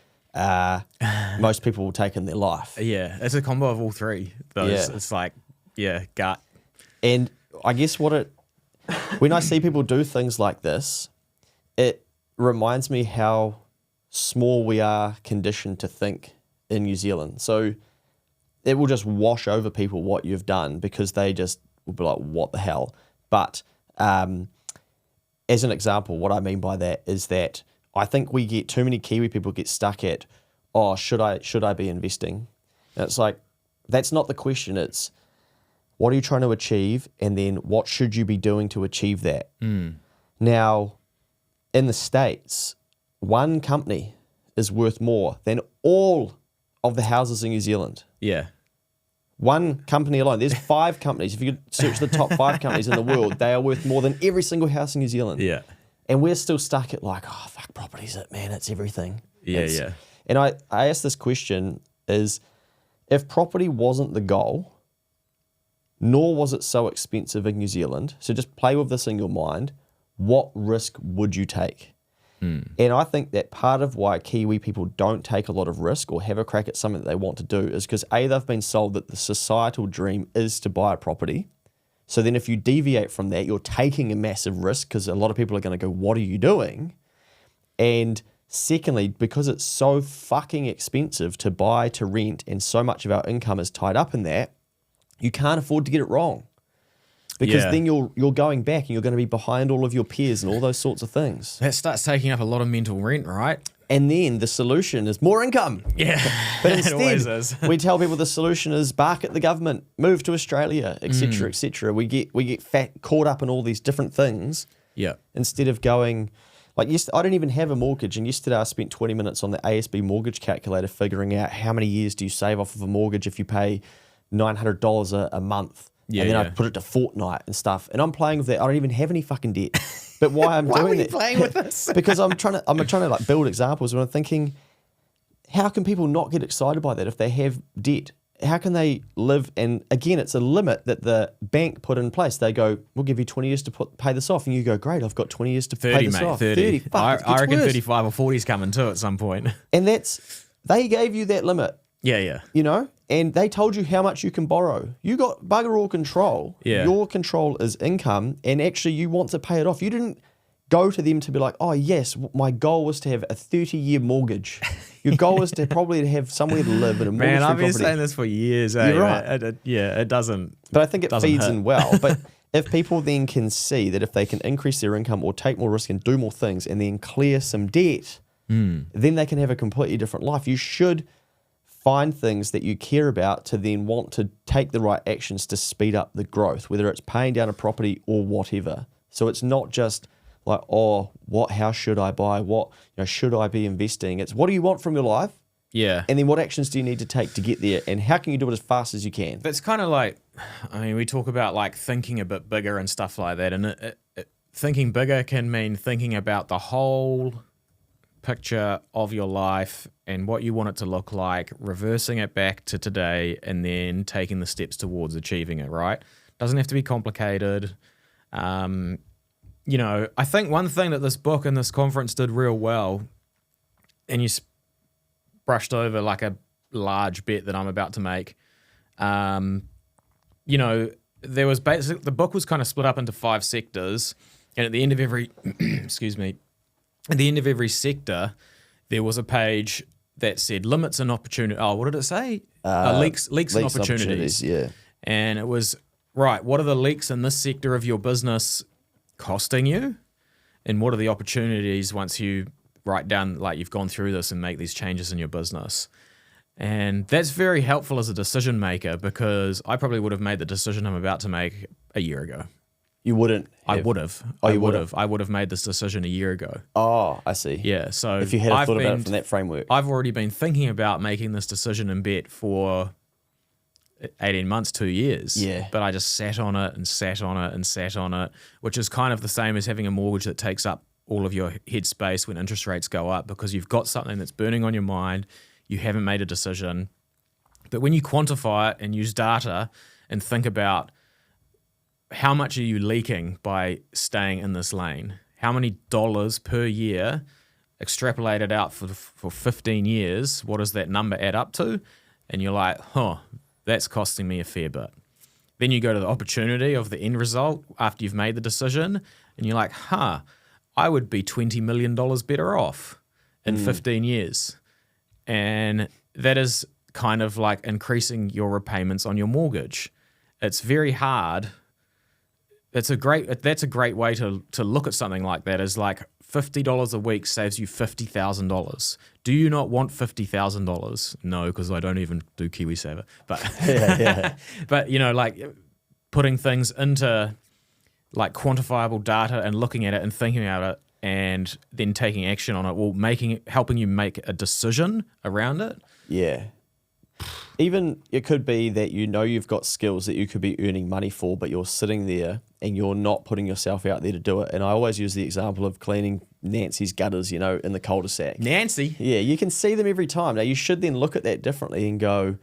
[SPEAKER 2] most people will take in their life.
[SPEAKER 1] Yeah, it's a combo of all three. It's like, gut.
[SPEAKER 2] And I guess when I see people do things like this, it reminds me how small we are conditioned to think in New Zealand. So it will just wash over people what you've done, because they just will be like, what the hell? But as an example, what I mean by that is that I think we get too many Kiwi people get stuck at, should I be investing? And it's like, that's not the question. It's, what are you trying to achieve? And then what should you be doing to achieve that? Now, in the States, one company is worth more than all of the houses in New Zealand.
[SPEAKER 1] Yeah.
[SPEAKER 2] One company alone. There's 5 companies. If you could search the top 5 companies in the world, they are worth more than every single house in New Zealand.
[SPEAKER 1] Yeah.
[SPEAKER 2] And we're still stuck at like, fuck, property's it, man. It's everything.
[SPEAKER 1] Yeah.
[SPEAKER 2] And I asked this question is, if property wasn't the goal, nor was it so expensive in New Zealand, so just play with this in your mind, what risk would you take? And I think that part of why Kiwi people don't take a lot of risk or have a crack at something that they want to do is because A, they've been sold that the societal dream is to buy a property. So then if you deviate from that, you're taking a massive risk, because a lot of people are going to go, what are you doing? And secondly, because it's so fucking expensive to buy, to rent, and so much of our income is tied up in that, you can't afford to get it wrong. Because then you're going back and you're going to be behind all of your peers and all those sorts of things.
[SPEAKER 1] That starts taking up a lot of mental rent, right?
[SPEAKER 2] And then the solution is more income.
[SPEAKER 1] Yeah.
[SPEAKER 2] But
[SPEAKER 1] It always is.
[SPEAKER 2] instead, we tell people the solution is bark at the government, move to Australia, etc., etc. We get caught up in all these different things.
[SPEAKER 1] Yeah.
[SPEAKER 2] Instead of going, like, I don't even have a mortgage. And yesterday I spent 20 minutes on the ASB mortgage calculator figuring out how many years do you save off of a mortgage if you pay $900 a month.
[SPEAKER 1] Yeah,
[SPEAKER 2] and then
[SPEAKER 1] yeah.
[SPEAKER 2] I put it to fortnight and stuff. And I'm playing with that. I don't even have any fucking debt. But why I'm
[SPEAKER 1] Why
[SPEAKER 2] doing
[SPEAKER 1] were you
[SPEAKER 2] it?
[SPEAKER 1] playing with this?
[SPEAKER 2] Because I'm trying to like build examples, and I'm thinking, how can people not get excited by that if they have debt? How can they live? And again, it's a limit that the bank put in place. They go, we'll give you 20 years to pay this off. And you go, great, I've got 20 years to
[SPEAKER 1] 30,
[SPEAKER 2] pay this
[SPEAKER 1] mate,
[SPEAKER 2] off.
[SPEAKER 1] 30.
[SPEAKER 2] Fuck,
[SPEAKER 1] I reckon
[SPEAKER 2] worse.
[SPEAKER 1] 35 or 40 is coming too at some point.
[SPEAKER 2] And they gave you that limit,
[SPEAKER 1] Yeah.
[SPEAKER 2] and they told you how much you can borrow. You got bugger all control.
[SPEAKER 1] Yeah.
[SPEAKER 2] Your control is income, and actually you want to pay it off. You didn't go to them to be like, oh yes, my goal was to have a 30-year mortgage. Your goal is to probably have somewhere to live in a mortgage-free
[SPEAKER 1] Man, I've been
[SPEAKER 2] property.
[SPEAKER 1] saying this for years.
[SPEAKER 2] You're right.
[SPEAKER 1] It doesn't.
[SPEAKER 2] But I think it
[SPEAKER 1] doesn't
[SPEAKER 2] feeds
[SPEAKER 1] hurt.
[SPEAKER 2] in well. But if people then can see that if they can increase their income or take more risk and do more things and then clear some debt, then they can have a completely different life. You should find things that you care about to then want to take the right actions to speed up the growth, whether it's paying down a property or whatever. So it's not just like, what house should I buy? What should I be investing? It's what do you want from your life?
[SPEAKER 1] Yeah.
[SPEAKER 2] And then what actions do you need to take to get there? And how can you do it as fast as you can?
[SPEAKER 1] That's kind of like, we talk about like thinking a bit bigger and stuff like that. And thinking bigger can mean thinking about the whole picture of your life and what you want it to look like, reversing it back to today, and then taking the steps towards achieving it, right? Doesn't have to be complicated. I think one thing that this book and this conference did real well, and you brushed over like a large bet that I'm about to make, there was basically, the book was kind of split up into 5 sectors, and at the end of every, excuse me, at the end of every sector, there was a page that said limits and opportunity. Oh, what did it say? Leaks and opportunities.
[SPEAKER 2] Yeah.
[SPEAKER 1] And it was, right, what are the leaks in this sector of your business costing you? And what are the opportunities once you write down, like you've gone through this and make these changes in your business? And that's very helpful as a decision maker, because I probably would have made the decision I'm about to make a year ago.
[SPEAKER 2] You wouldn't
[SPEAKER 1] I would have.
[SPEAKER 2] Oh,
[SPEAKER 1] I would have. I would have made this decision a year ago.
[SPEAKER 2] Oh, I see.
[SPEAKER 1] Yeah. So
[SPEAKER 2] If you had thought about it from that framework.
[SPEAKER 1] I've already been thinking about making this decision and bet for 18 months, 2 years.
[SPEAKER 2] Yeah.
[SPEAKER 1] But I just sat on it and sat on it and sat on it, which is kind of the same as having a mortgage that takes up all of your headspace when interest rates go up, because you've got something that's burning on your mind. You haven't made a decision. But when you quantify it and use data and think about how much are you leaking by staying in this lane? How many dollars per year extrapolated out for 15 years? What does that number add up to? And you're like, that's costing me a fair bit. Then you go to the opportunity of the end result after you've made the decision, and you're like, I would be $20 million better off in 15 years. And that is kind of like increasing your repayments on your mortgage. It's very hard. That's a great way to look at something like that, is like $50 a week saves you $50,000. Do you not want $50,000? No, because I don't even do KiwiSaver. But but like putting things into like quantifiable data and looking at it and thinking about it and then taking action on it will helping you make a decision around it.
[SPEAKER 2] Yeah. Even it could be that you've got skills that you could be earning money for, but you're sitting there and you're not putting yourself out there to do it. And I always use the example of cleaning Nancy's gutters, in the cul-de-sac.
[SPEAKER 1] Nancy?
[SPEAKER 2] Yeah, you can see them every time. Now, you should then look at that differently and go,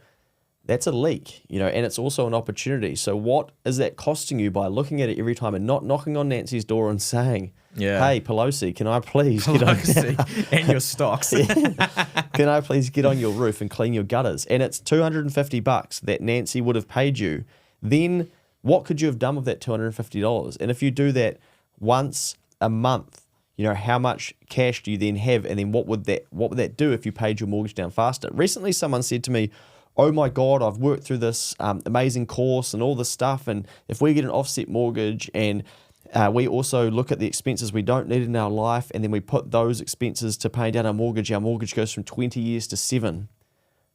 [SPEAKER 2] that's a leak, and it's also an opportunity. So what is that costing you by looking at it every time and not knocking on Nancy's door and saying, hey, Pelosi, can I please get on
[SPEAKER 1] and your stocks.
[SPEAKER 2] Can I please get on your roof and clean your gutters? And it's $250 that Nancy would have paid you. Then what could you have done with that $250? And if you do that once a month, how much cash do you then have? And then what would that do if you paid your mortgage down faster? Recently, someone said to me, oh my God, I've worked through this amazing course and all this stuff. And if we get an offset mortgage and we also look at the expenses we don't need in our life, and then we put those expenses to paying down our mortgage goes from 20 years to 7.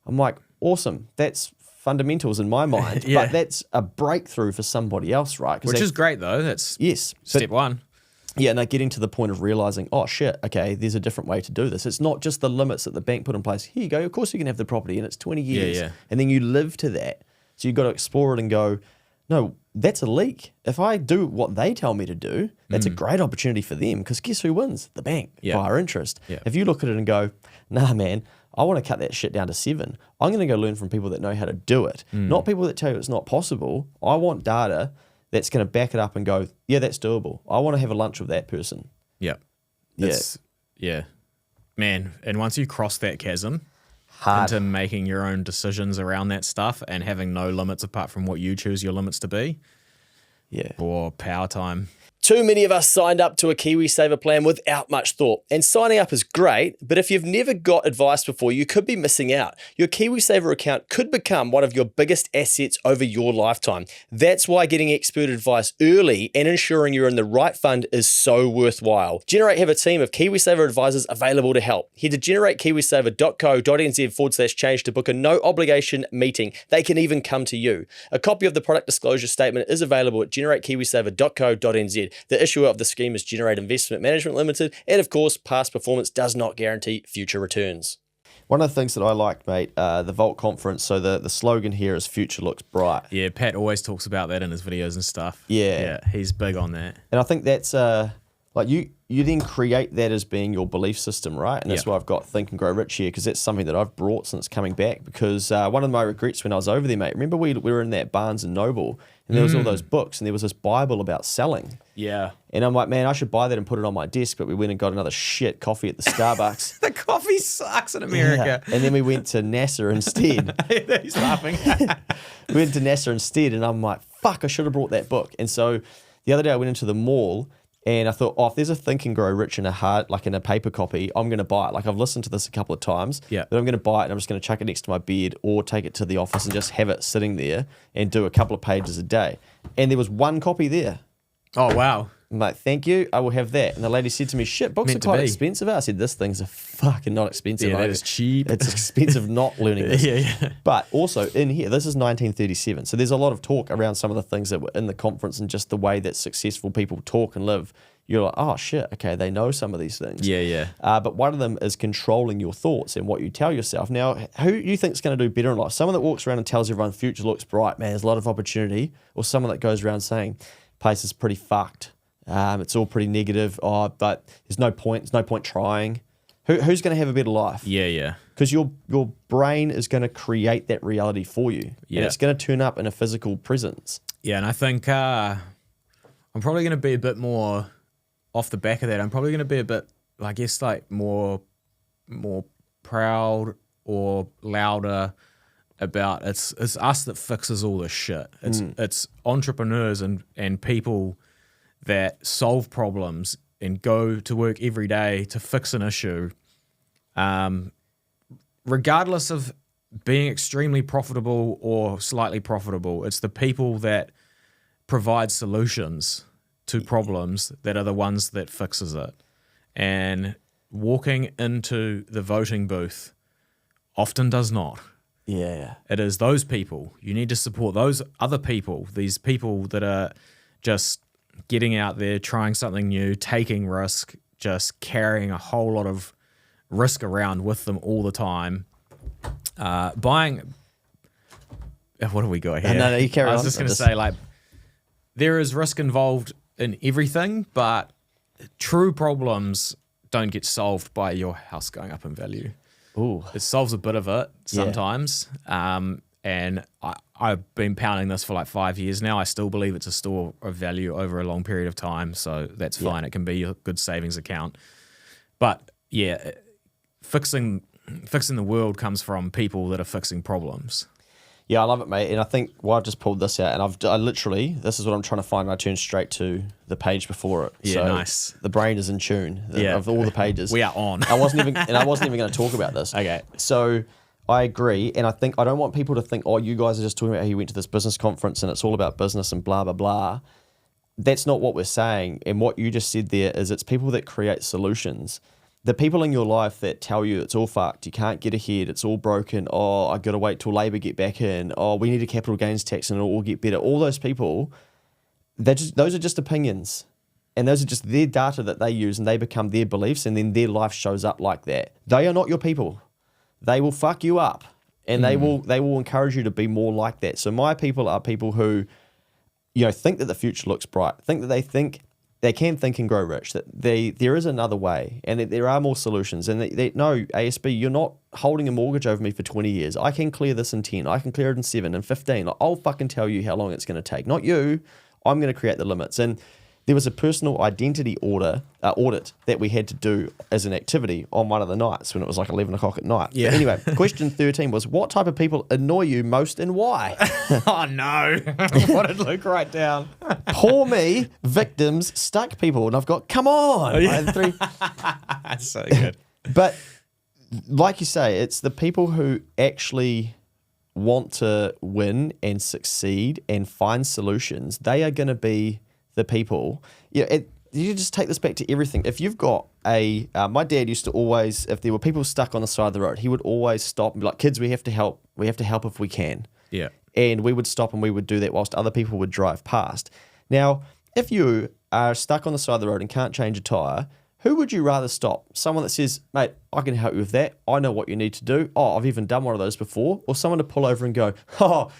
[SPEAKER 2] I'm like, awesome. That's fundamentals in my mind.
[SPEAKER 1] Yeah.
[SPEAKER 2] But that's a breakthrough for somebody else, right?
[SPEAKER 1] Which is great, though. That's step one.
[SPEAKER 2] Yeah, and getting to the point of realizing, oh shit, okay, there's a different way to do this. It's not just the limits that the bank put in place. Here you go, of course you can have the property and it's 20 years.
[SPEAKER 1] Yeah.
[SPEAKER 2] And then you live to that. So you've got to explore it and go, no, that's a leak. If I do what they tell me to do, that's a great opportunity for them, because guess who wins? The bank, via interest.
[SPEAKER 1] Yeah.
[SPEAKER 2] If you look at it and go, nah, man, I want to cut that shit down to 7. I'm going to go learn from people that know how to do it, not people that tell you it's not possible. I want data that's going to back it up and go, yeah, that's doable. I want to have a lunch with that person.
[SPEAKER 1] Yep.
[SPEAKER 2] Yeah.
[SPEAKER 1] Man, and once you cross that chasm into making your own decisions around that stuff and having no limits apart from what you choose your limits to be, or power time.
[SPEAKER 3] Too many of us signed up to a KiwiSaver plan without much thought. And signing up is great, but if you've never got advice before, you could be missing out. Your KiwiSaver account could become one of your biggest assets over your lifetime. That's why getting expert advice early and ensuring you're in the right fund is so worthwhile. Generate have a team of KiwiSaver advisors available to help. Head to generatekiwisaver.co.nz/change to book a no obligation meeting. They can even come to you. A copy of the product disclosure statement is available at generatekiwisaver.co.nz. The issuer of the scheme is Generate Investment Management Limited, and of course, past performance does not guarantee future returns.
[SPEAKER 2] One of the things that I like, mate, the Vault conference, so the slogan here is Future Looks Bright.
[SPEAKER 1] Yeah, Pat always talks about that in his videos and stuff.
[SPEAKER 2] Yeah.
[SPEAKER 1] He's big on that.
[SPEAKER 2] And I think that's, like you then create that as being your belief system, right? And that's why I've got Think and Grow Rich here, because that's something that I've brought since coming back. Because one of my regrets when I was over there, mate, remember we were in that Barnes & Noble, and there was all those books, and there was this Bible about selling.
[SPEAKER 1] Yeah.
[SPEAKER 2] And I'm like, man, I should buy that and put it on my desk, but we went and got another shit coffee at the Starbucks.
[SPEAKER 1] The coffee sucks in America.
[SPEAKER 2] Yeah. And then we went to NASA instead.
[SPEAKER 1] He's laughing.
[SPEAKER 2] We went to NASA instead, and I'm like, fuck, I should have brought that book. And so the other day I went into the mall, And I thought, if there's a Think and Grow Rich in a paper copy, I'm going to buy it. Like I've listened to this a couple of times,
[SPEAKER 1] Yeah.
[SPEAKER 2] but I'm going to buy it and I'm just going to chuck it next to my bed or take it to the office and just have it sitting there and do a couple of pages a day. And there was one copy there.
[SPEAKER 1] Oh, wow.
[SPEAKER 2] I'm like, thank you, I will have that. And the lady said to me, shit, books
[SPEAKER 1] Meant
[SPEAKER 2] are
[SPEAKER 1] to
[SPEAKER 2] quite
[SPEAKER 1] be.
[SPEAKER 2] expensive. I said, this thing's fucking not expensive.
[SPEAKER 1] Yeah, that
[SPEAKER 2] Like,
[SPEAKER 1] is cheap.
[SPEAKER 2] It's expensive not learning this.
[SPEAKER 1] Yeah.
[SPEAKER 2] But also in here, this is 1937. So there's a lot of talk around some of the things that were in the conference and just the way that successful people talk and live. You're like, oh shit, okay, they know some of these things.
[SPEAKER 1] Yeah.
[SPEAKER 2] But one of them is controlling your thoughts and what you tell yourself. Now, who you think is going to do better in life? Someone that walks around and tells everyone the future looks bright, man, there's a lot of opportunity, or someone that goes around saying, place is pretty fucked. It's all pretty negative. Oh, but there's no point. There's no point trying. Who's going to have a better life?
[SPEAKER 1] Yeah.
[SPEAKER 2] Because your brain is going to create that reality for you.
[SPEAKER 1] Yeah.
[SPEAKER 2] And it's going to turn up in a physical presence.
[SPEAKER 1] Yeah, and I think I'm probably going to be a bit more off the back of that. I'm probably going to be a bit, I guess, like more proud or louder about it's us that fixes all this shit. It's entrepreneurs and people that solve problems and go to work every day to fix an issue, regardless of being extremely profitable or slightly profitable. It's the people that provide solutions to problems that are the ones that fixes it. And walking into the voting booth often does not.
[SPEAKER 2] Yeah.
[SPEAKER 1] It is those people. You need to support those other people, these people that are just getting out there, trying something new, taking risk, just carrying a whole lot of risk around with them all the time. Buying... What do we got here?
[SPEAKER 2] No, you carry on.
[SPEAKER 1] I was just going to say, like, there is risk involved in everything, but true problems don't get solved by your house going up in value.
[SPEAKER 2] Ooh.
[SPEAKER 1] It solves a bit of it sometimes. And I've been pounding this for like 5 years now. I still believe it's a store of value over a long period of time. So that's fine. It can be a good savings account. But yeah, fixing the world comes from people that are fixing problems.
[SPEAKER 2] Yeah, I love it, mate. And I think, I've just pulled this out, and I literally, this is what I'm trying to find, and I turned straight to the page before it.
[SPEAKER 1] Yeah,
[SPEAKER 2] so
[SPEAKER 1] nice.
[SPEAKER 2] The brain is in tune of all the pages.
[SPEAKER 1] We are on.
[SPEAKER 2] I wasn't even going to talk about this.
[SPEAKER 1] Okay.
[SPEAKER 2] So I agree, and I think I don't want people to think, oh, you guys are just talking about how you went to this business conference and it's all about business and blah, blah, blah. That's not what we're saying. And what you just said there is it's people that create solutions. The people in your life that tell you it's all fucked, you can't get ahead, it's all broken, oh, I got to wait till Labour get back in, oh, we need a capital gains tax and it'll all get better. All those people, those are just opinions. And those are just their data that they use and they become their beliefs and then their life shows up like that. They are not your people. They will fuck you up and they will encourage you to be more like that. So my people are people who, think that the future looks bright, think that they can think and grow rich, that there is another way and that there are more solutions. And they no, ASB, you're not holding a mortgage over me for 20 years. I can clear this in 10. I can clear it in 7 and 15. Like, I'll fucking tell you how long it's going to take. Not you. I'm going to create the limits. And there was a personal identity audit that we had to do as an activity on one of the nights when it was like 11 o'clock at night.
[SPEAKER 1] Yeah.
[SPEAKER 2] But anyway, question 13 was, what type of people annoy you most and why?
[SPEAKER 1] Oh, no. What did Luke write down?
[SPEAKER 2] Poor me, victims, stuck people. And I've got, come on. I had 3.
[SPEAKER 1] That's so good.
[SPEAKER 2] But like you say, it's the people who actually want to win and succeed and find solutions. They are going to be the people. You just take this back to everything. If you've got my dad used to always, if there were people stuck on the side of the road, he would always stop and be like, kids, we have to help. We have to help if we can.
[SPEAKER 1] Yeah.
[SPEAKER 2] And we would stop and we would do that whilst other people would drive past. Now, if you are stuck on the side of the road and can't change a tyre, who would you rather stop? Someone that says, mate, I can help you with that. I know what you need to do. Oh, I've even done one of those before. Or someone to pull over and go, oh,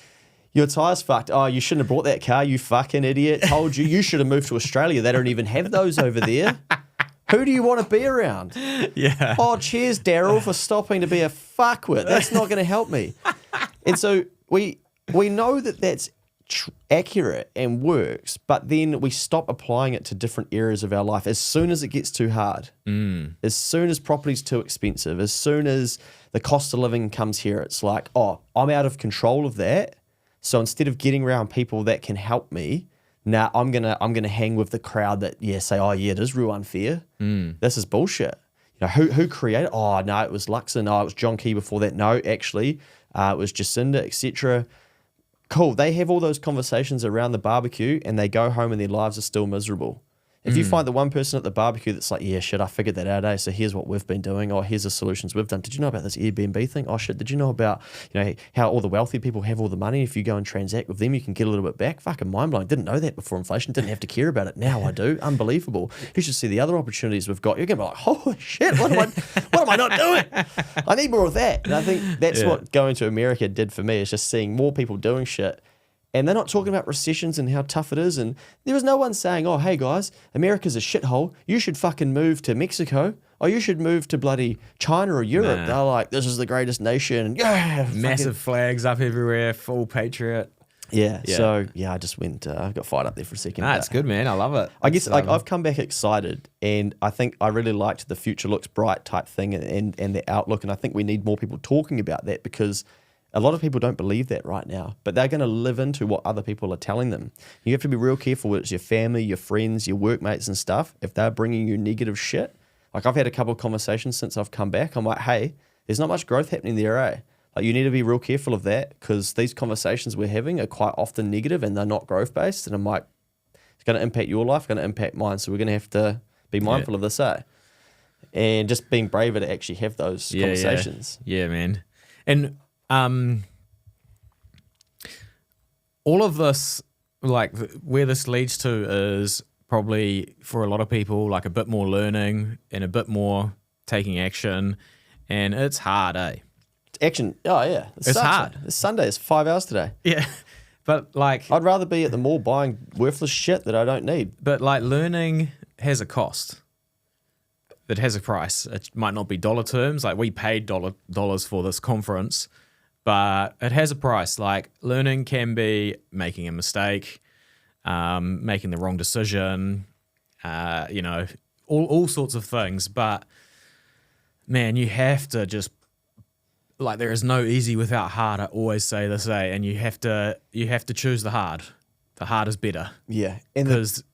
[SPEAKER 2] your tyre's fucked. Oh, you shouldn't have brought that car, you fucking idiot. Told you, you should have moved to Australia. They don't even have those over there. Who do you want to be around?
[SPEAKER 1] Yeah.
[SPEAKER 2] Oh, cheers, Daryl, for stopping to be a fuckwit. That's not going to help me. And so we know that that's accurate and works, but then we stop applying it to different areas of our life as soon as it gets too hard. As soon as property's too expensive, as soon as the cost of living comes here, it's like, oh, I'm out of control of that. So instead of getting around people that can help me, nah, I'm gonna hang with the crowd that say, oh yeah, it is real unfair. This is bullshit. You know, who created? Oh no, it was Luxon. No, it was John Key before that. No, actually, it was Jacinda, etc. Cool. They have all those conversations around the barbecue, and they go home and their lives are still miserable. If you find the one person at the barbecue that's like, yeah, shit, I figured that out, so here's what we've been doing, or here's the solutions we've done. Did you know about this Airbnb thing? Oh shit, did you know about, how all the wealthy people have all the money? If you go and transact with them, you can get a little bit back. Fucking mind blowing. Didn't know that before inflation. Didn't have to care about it. Now I do. Unbelievable. You should see the other opportunities we've got. You're gonna be like, holy shit, what am I not doing? I need more of that. And I think that's what going to America did for me, is just seeing more people doing shit. And they're not talking about recessions and how tough it is. And there was no one saying, oh, hey, guys, America's a shithole. You should fucking move to Mexico. Or you should move to bloody China or Europe.
[SPEAKER 1] Nah.
[SPEAKER 2] They're like, this is the greatest nation. Yeah,
[SPEAKER 1] Massive flags up everywhere, full patriot.
[SPEAKER 2] Yeah. So, I just went, I got fired up there for a second.
[SPEAKER 1] Nah, it's good, man. I love it.
[SPEAKER 2] I guess I've come back excited, and I think I really liked the future looks bright type thing and the outlook. And I think we need more people talking about that, because a lot of people don't believe that right now, but they're going to live into what other people are telling them. You have to be real careful with your family, your friends, your workmates and stuff. If they're bringing you negative shit, like I've had a couple of conversations since I've come back. I'm like, hey, there's not much growth happening there, eh? Like you need to be real careful of that, because these conversations we're having are quite often negative and they're not growth based. And I'm like, it's going to impact your life, going to impact mine. So we're going to have to be mindful of this, eh? And just being braver to actually have those conversations.
[SPEAKER 1] Yeah, man. And all of this, like where this leads to is probably for a lot of people like a bit more learning and a bit more taking action, and it's hard, eh?
[SPEAKER 2] Action. Oh yeah,
[SPEAKER 1] It's hard.
[SPEAKER 2] It's Sunday. It's 5 hours today.
[SPEAKER 1] Yeah, but like
[SPEAKER 2] I'd rather be at the mall buying worthless shit that I don't need.
[SPEAKER 1] But like learning has a cost. It has a price. It might not be dollar terms. Like we paid dollars for this conference, but it has a price. Like learning can be making a mistake, making the wrong decision, all sorts of things. But man, you have to just, like, there is no easy without hard. I always say this, and you have to choose the hard. The hard is better.
[SPEAKER 2] Yeah,
[SPEAKER 1] Because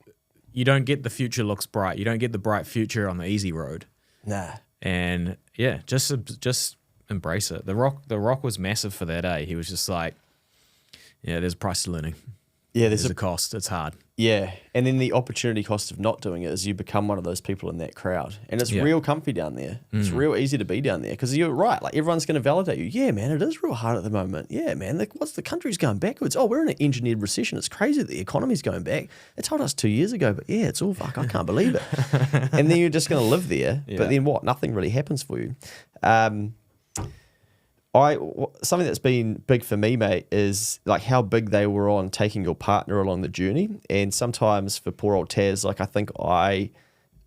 [SPEAKER 1] you don't get the future looks bright. You don't get the bright future on the easy road.
[SPEAKER 2] Nah.
[SPEAKER 1] And yeah, just embrace it. The Rock was massive for that, eh? He was just like, yeah, there's a price to learning.
[SPEAKER 2] Yeah,
[SPEAKER 1] There's a cost. It's hard.
[SPEAKER 2] Yeah, and then the opportunity cost of not doing it is you become one of those people in that crowd, and it's real comfy down there. It's real easy to be down there, because you're right. Like everyone's going to validate you. Yeah, man, it is real hard at the moment. Yeah, man, the country's going backwards. Oh, we're in an engineered recession. It's crazy that the economy's going back. They told us 2 years ago, but yeah, it's all fuck. I can't believe it. And then you're just going to live there.
[SPEAKER 1] Yeah.
[SPEAKER 2] But then what? Nothing really happens for you. Something that's been big for me, mate, is like how big they were on taking your partner along the journey. And sometimes for poor old Taz, like I think I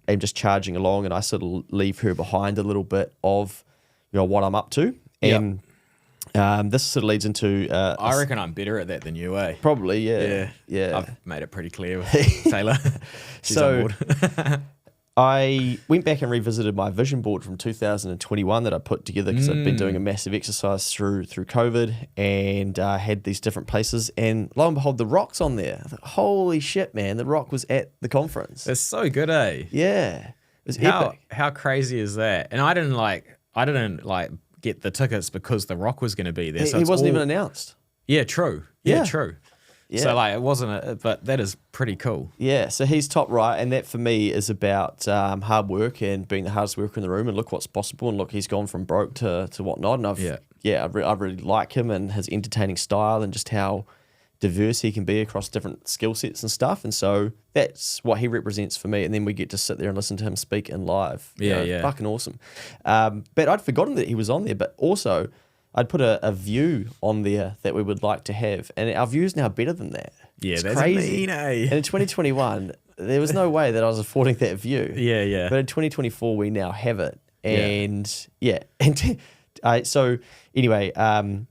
[SPEAKER 2] am just charging along, and I sort of leave her behind a little bit of, what I'm up to. And this sort of leads into
[SPEAKER 1] I reckon I'm better at that than you, eh?
[SPEAKER 2] probably, yeah.
[SPEAKER 1] I've made it pretty clear with Taylor. She's
[SPEAKER 2] So-
[SPEAKER 1] on board.
[SPEAKER 2] I went back and revisited my vision board from 2021 that I put together, because I'd been doing a massive exercise through COVID, and had these different places, and lo and behold, The Rock's on there. I thought, holy shit, man, The Rock was at the conference.
[SPEAKER 1] It's so good, eh?
[SPEAKER 2] Yeah, it was epic.
[SPEAKER 1] How crazy is that? And I didn't get the tickets because The Rock was going to be there.
[SPEAKER 2] He
[SPEAKER 1] So it's
[SPEAKER 2] wasn't
[SPEAKER 1] all-
[SPEAKER 2] even announced.
[SPEAKER 1] Yeah, true. Yeah,
[SPEAKER 2] Yeah.
[SPEAKER 1] true.
[SPEAKER 2] Yeah.
[SPEAKER 1] So like it wasn't, but that is pretty cool.
[SPEAKER 2] Yeah, so he's top right, and that for me is about hard work and being the hardest worker in the room, and look what's possible, and look, he's gone from broke to whatnot, and I really like him and his entertaining style, and just how diverse he can be across different skill sets and stuff, and so that's what he represents for me, and then we get to sit there and listen to him speak in live.
[SPEAKER 1] Yeah.
[SPEAKER 2] Fucking awesome. But I'd forgotten that he was on there, but also I'd put a view on there that we would like to have, and our view is now better than that.
[SPEAKER 1] Yeah,
[SPEAKER 2] it's
[SPEAKER 1] that's
[SPEAKER 2] crazy.
[SPEAKER 1] mean, eh?
[SPEAKER 2] And in 2021, there was no way that I was affording that view.
[SPEAKER 1] Yeah.
[SPEAKER 2] But in 2024, we now have it, and so anyway, I'm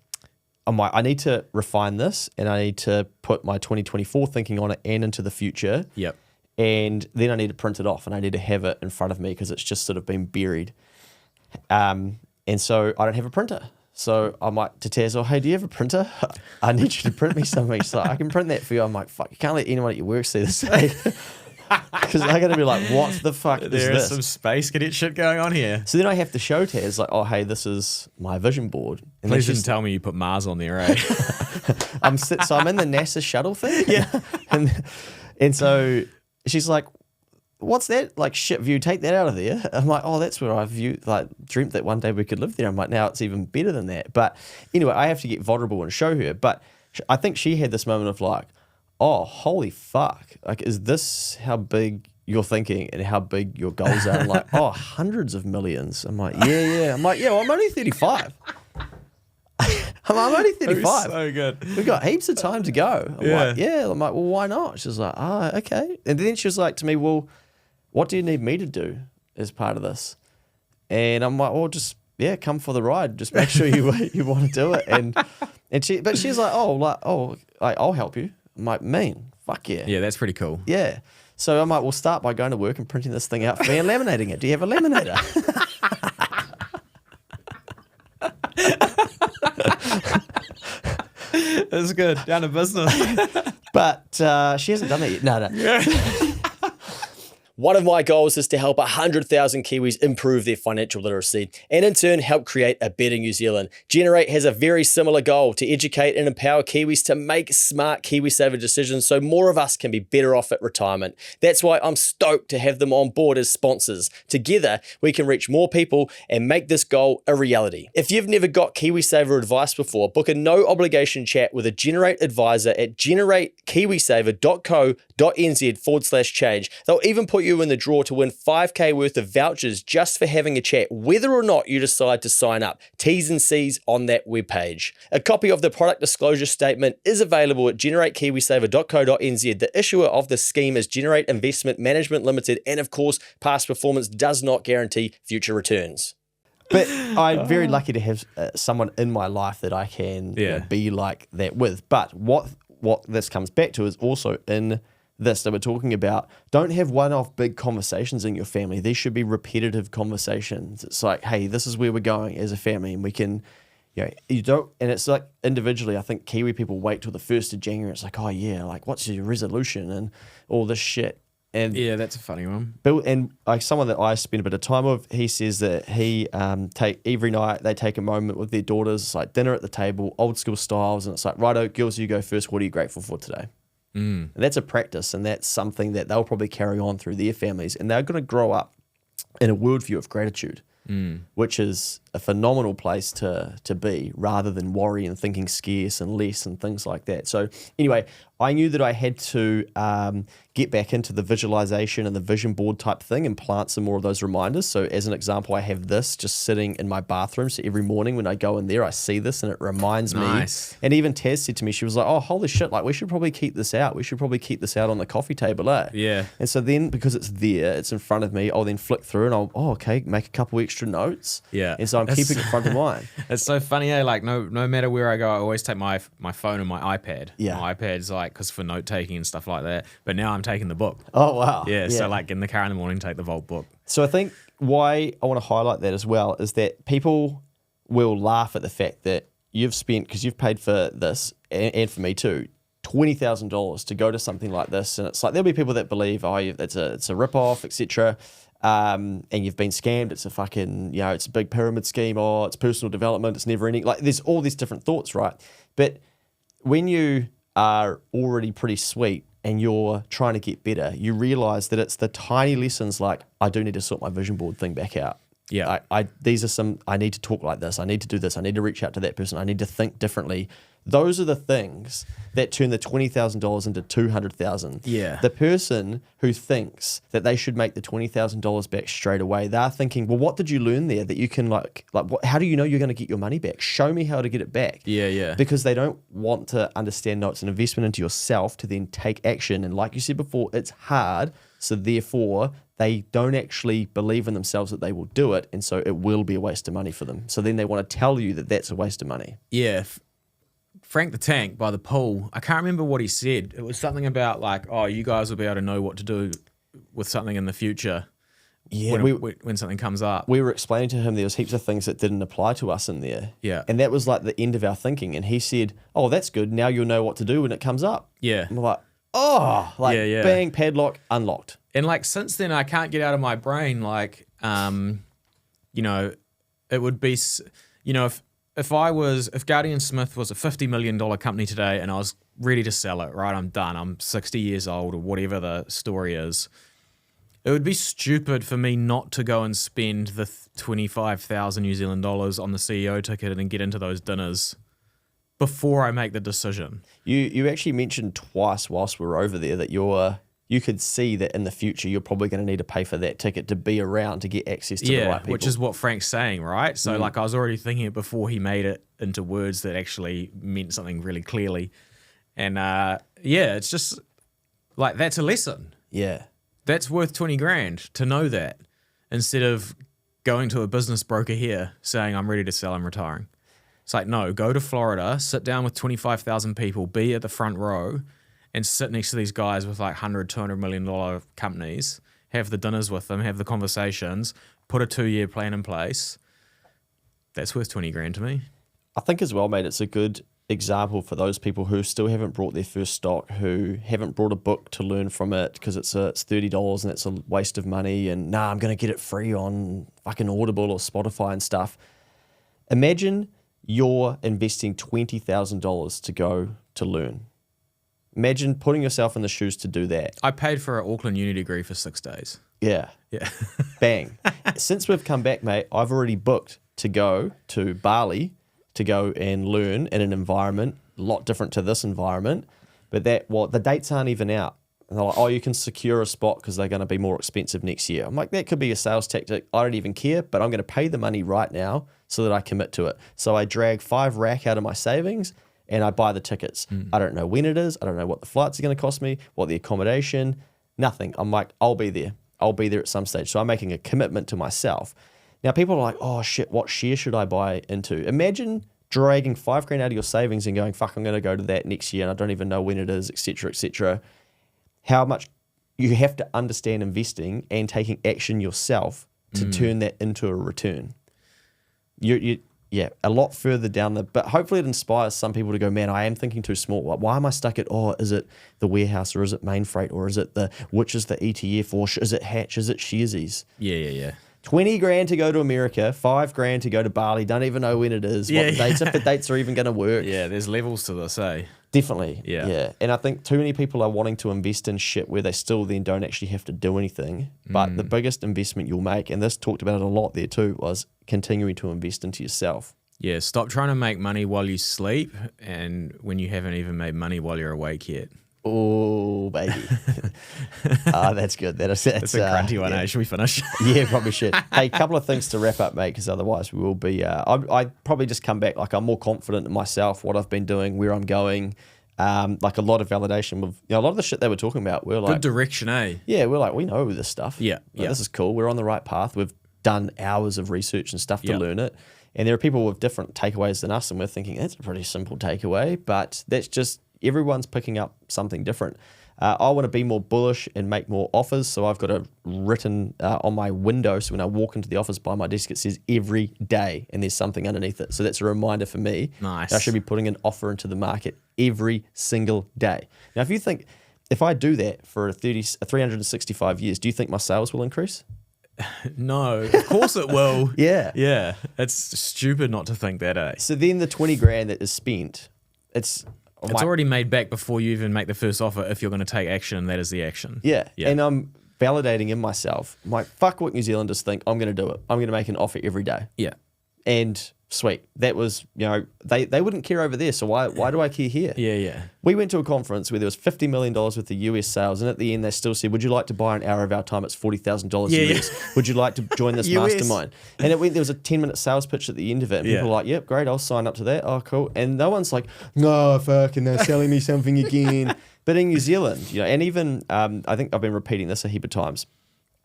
[SPEAKER 2] like, I need to refine this, and I need to put my 2024 thinking on it and into the future.
[SPEAKER 1] Yep.
[SPEAKER 2] And then I need to print it off, and I need to have it in front of me, because it's just sort of been buried. And so I don't have a printer. So I'm like to Taz, hey, do you have a printer? I need you to print me something. She's like, I can print that for you. I'm like, fuck, you can't let anyone at your work see this. Because they're going to be like, what the fuck is this?
[SPEAKER 1] There is some space cadet shit going on here.
[SPEAKER 2] So then I have to show Taz, like, oh, hey, this is my vision board. And
[SPEAKER 1] Please didn't tell me you put Mars on there, eh?
[SPEAKER 2] So I'm in the NASA shuttle thing. Yeah. and so she's like, what's that? Like, shit view, take that out of there. I'm like, oh, that's where I dreamt that one day we could live there. I'm like, now it's even better than that. But anyway, I have to get vulnerable and show her. But I think she had this moment of like, oh, holy fuck. Like, is this how big you're thinking and how big your goals are? I'm like, oh, hundreds of millions. I'm like, yeah. I'm like, yeah, well, I'm only 35. I'm only 35.
[SPEAKER 1] So good.
[SPEAKER 2] We've got heaps of time to go. I'm like, yeah. I'm like, well, why not? She's like, okay. And then she was like to me, well, what do you need me to do as part of this? And I'm like, well, just, come for the ride. Just make sure you want to do it. But she's like, I'll help you. I'm like, fuck yeah.
[SPEAKER 1] Yeah, that's pretty cool.
[SPEAKER 2] Yeah. So I'm like, we'll start by going to work and printing this thing out for me and laminating it. Do you have a laminator?
[SPEAKER 1] That's good. Down to business.
[SPEAKER 2] But she hasn't done that yet. No.
[SPEAKER 3] One of my goals is to help 100,000 Kiwis improve their financial literacy and in turn help create a better New Zealand. Generate has a very similar goal to educate and empower Kiwis to make smart KiwiSaver decisions so more of us can be better off at retirement. That's why I'm stoked to have them on board as sponsors. Together, we can reach more people and make this goal a reality. If you've never got KiwiSaver advice before, book a no obligation chat with a Generate advisor at generatekiwisaver.co.nz/change. They'll even put you in the draw to win 5k worth of vouchers just for having a chat, whether or not you decide to sign up. T's and C's on that webpage. A copy of the product disclosure statement is available at generatekiwisaver.co.nz. The issuer of the scheme is Generate Investment Management Limited, and of course, past performance does not guarantee future returns.
[SPEAKER 2] But I'm very lucky to have someone in my life that I can be like that with. But what this comes back to is also in this that we're talking about, don't have one-off big conversations in your family. These should be repetitive conversations. It's like, hey, this is where we're going as a family, and we can, you don't, and it's like individually, I think Kiwi people wait till the 1st of January. It's like, oh yeah, like what's your resolution and all this shit. And
[SPEAKER 1] yeah, that's a funny one.
[SPEAKER 2] Bill, and like someone that I spend a bit of time with, he says that he every night they take a moment with their daughters. It's like dinner at the table, old school styles, and it's like, righto, girls, you go first. What are you grateful for today? And that's a practice, and that's something that they'll probably carry on through their families, and they're going to grow up in a worldview of gratitude, which is a phenomenal place to be, rather than worry and thinking scarce and less and things like that. So anyway, I knew that I had to get back into the visualization and the vision board type thing and plant some more of those reminders. So as an example, I have this just sitting in my bathroom. So every morning when I go in there, I see this and it reminds me. And even Taz said to me, she was like, oh, holy shit, like we should probably keep this out. We should probably keep this out on the coffee table, eh?
[SPEAKER 1] Yeah.
[SPEAKER 2] And so then because it's there, it's in front of me, I'll then flick through and okay, make a couple extra notes.
[SPEAKER 1] Yeah.
[SPEAKER 2] And so I'm keeping it front of mind.
[SPEAKER 1] It's so funny, eh? Like no matter where I go, I always take my phone and my iPad.
[SPEAKER 2] Yeah.
[SPEAKER 1] My iPad's like, because for note taking and stuff like that. But now I'm taking the book.
[SPEAKER 2] Oh, wow.
[SPEAKER 1] Yeah, so like in the car in the morning, take the Vault book.
[SPEAKER 2] So I think why I want to highlight that as well is that people will laugh at the fact that you've spent, because you've paid for this, and for me too, $20,000 to go to something like this. And it's like, there'll be people that believe, it's a rip-off, etc. And you've been scammed. It's a fucking, it's a big pyramid scheme. Oh, it's personal development. It's never ending. Like there's all these different thoughts, right? But when you are already pretty sweet and you're trying to get better, you realize that it's the tiny lessons like, I do need to sort my vision board thing back out.
[SPEAKER 1] Yeah.
[SPEAKER 2] These are some, I need to talk like this. I need to do this. I need to reach out to that person. I need to think differently. Those are the things that turn the $20,000 into $200,000.
[SPEAKER 1] Yeah.
[SPEAKER 2] The person who thinks that they should make the $20,000 back straight away, they're thinking, well, what did you learn there that you can how do you know you're going to get your money back? Show me how to get it back.
[SPEAKER 1] Yeah.
[SPEAKER 2] Because they don't want to understand, no, it's an investment into yourself to then take action. And like you said before, it's hard. So therefore, they don't actually believe in themselves that they will do it. And so it will be a waste of money for them. So then they want to tell you that that's a waste of money.
[SPEAKER 1] Yeah. Frank the Tank by the pool, I can't remember what he said. It was something about like, oh, you guys will be able to know what to do with something in the future
[SPEAKER 2] Yeah,
[SPEAKER 1] when something comes up.
[SPEAKER 2] we were explaining to him there was heaps of things that didn't apply to us in there.
[SPEAKER 1] Yeah.
[SPEAKER 2] And that was like the end of our thinking. And he said, oh, that's good. Now you'll know what to do when it comes up.
[SPEAKER 1] Yeah.
[SPEAKER 2] And we're like, oh, like
[SPEAKER 1] Yeah.
[SPEAKER 2] bang, padlock, unlocked.
[SPEAKER 1] And like since then, I can't get out of my brain like, you know, it would be, you know, if Guardian Smith was a $50 million company today and I was ready to sell it, right? I'm done. I'm 60 years old or whatever the story is. It would be stupid for me not to go and spend the 25,000 New Zealand dollars on the CEO ticket and get into those dinners before I make the decision.
[SPEAKER 2] You actually mentioned twice whilst we were over there that you could see that in the future you're probably going to need to pay for that ticket to be around to get access to the right people.
[SPEAKER 1] Which is what Frank's saying, right? So like I was already thinking it before he made it into words that actually meant something really clearly. And it's just like that's a lesson.
[SPEAKER 2] Yeah.
[SPEAKER 1] That's worth 20 grand to know that instead of going to a business broker here saying I'm ready to sell, I'm retiring. It's like, no, go to Florida, sit down with 25,000 people, be at the front row and sit next to these guys with like $100, $200 million companies, have the dinners with them, have the conversations, put a 2-year plan in place. That's worth 20 grand to me.
[SPEAKER 2] I think as well, mate, it's a good example for those people who still haven't brought their first stock, who haven't brought a book to learn from it because it's $30 and it's a waste of money and I'm going to get it free on fucking Audible or Spotify and stuff. Imagine you're investing $20,000 to go to learn. Imagine putting yourself in the shoes to do that.
[SPEAKER 1] I paid for an Auckland uni degree for 6 days.
[SPEAKER 2] Yeah.
[SPEAKER 1] Yeah.
[SPEAKER 2] Bang. Since we've come back, mate, I've already booked to go to Bali to go and learn in an environment a lot different to this environment, but the dates aren't even out. And they're like, oh, you can secure a spot because they're going to be more expensive next year. I'm like, that could be a sales tactic. I don't even care, but I'm going to pay the money right now so that I commit to it. So I drag 5 rack out of my savings and I buy the tickets. I don't know when it is. I don't know what the flights are going to cost me, what the accommodation, nothing. I'm like, I'll be there. I'll be there at some stage. So I'm making a commitment to myself. Now, people are like, oh, shit, what share should I buy into? Imagine dragging 5 grand out of your savings and going, fuck, I'm going to go to that next year and I don't even know when it is, et cetera, et cetera. How much you have to understand investing and taking action yourself to turn that into a return. Yeah, a lot further down but hopefully it inspires some people to go, man, I am thinking too small. Why am I stuck at, is it the warehouse or is it main freight or is it which is the ETF or is it Hatch, is it Sharesies?
[SPEAKER 1] Yeah.
[SPEAKER 2] 20 grand to go to America, 5 grand to go to Bali, don't even know when it is, what the dates, if the dates are even going to work.
[SPEAKER 1] Yeah, there's levels to this, eh?
[SPEAKER 2] Definitely.
[SPEAKER 1] Yeah.
[SPEAKER 2] And I think too many people are wanting to invest in shit where they still then don't actually have to do anything. But the biggest investment you'll make, and this talked about it a lot there too, was continuing to invest into yourself.
[SPEAKER 1] Yeah, stop trying to make money while you sleep and when you haven't even made money while you're awake yet.
[SPEAKER 2] Oh, baby. That's good. That's
[SPEAKER 1] a grunty one, eh? Should we finish?
[SPEAKER 2] Yeah, probably should. Hey, a couple of things to wrap up, mate, because otherwise we will be... I probably just come back, like I'm more confident in myself, what I've been doing, where I'm going, like a lot of validation with... a lot of the shit they were talking about, we're like...
[SPEAKER 1] Good direction, eh?
[SPEAKER 2] Yeah, we're like, we know this stuff.
[SPEAKER 1] Yeah.
[SPEAKER 2] This is cool. We're on the right path. We've done hours of research and stuff to learn it. And there are people with different takeaways than us, and we're thinking, that's a pretty simple takeaway, but that's just... everyone's picking up something different. I want to be more bullish and make more offers. So I've got it written on my window. So when I walk into the office by my desk, it says every day and there's something underneath it. So that's a reminder for me.
[SPEAKER 1] Nice.
[SPEAKER 2] I should be putting an offer into the market every single day. Now, if you think, if I do that for 365 years, do you think my sales will increase?
[SPEAKER 1] No, of course it will.
[SPEAKER 2] Yeah.
[SPEAKER 1] It's stupid not to think that, eh?
[SPEAKER 2] So then the 20 grand that is spent, it's
[SPEAKER 1] already made back before you even make the first offer if you're going to take action, that is the action.
[SPEAKER 2] Yeah. And I'm validating in myself. I'm like, fuck what New Zealanders think. I'm going to do it. I'm going to make an offer every day.
[SPEAKER 1] Yeah.
[SPEAKER 2] And sweet. That was, they wouldn't care over there. So why do I care here?
[SPEAKER 1] Yeah.
[SPEAKER 2] We went to a conference where there was $50 million worth of US sales. And at the end, they still said, would you like to buy an hour of our time? It's $40,000 US. Would you like to join this mastermind? And there was a 10-minute sales pitch at the end of it. And people were like, yep, great. I'll sign up to that. Oh, cool. And no one's like, no, fucking, they're selling me something again. But in New Zealand, and even, I think I've been repeating this a heap of times,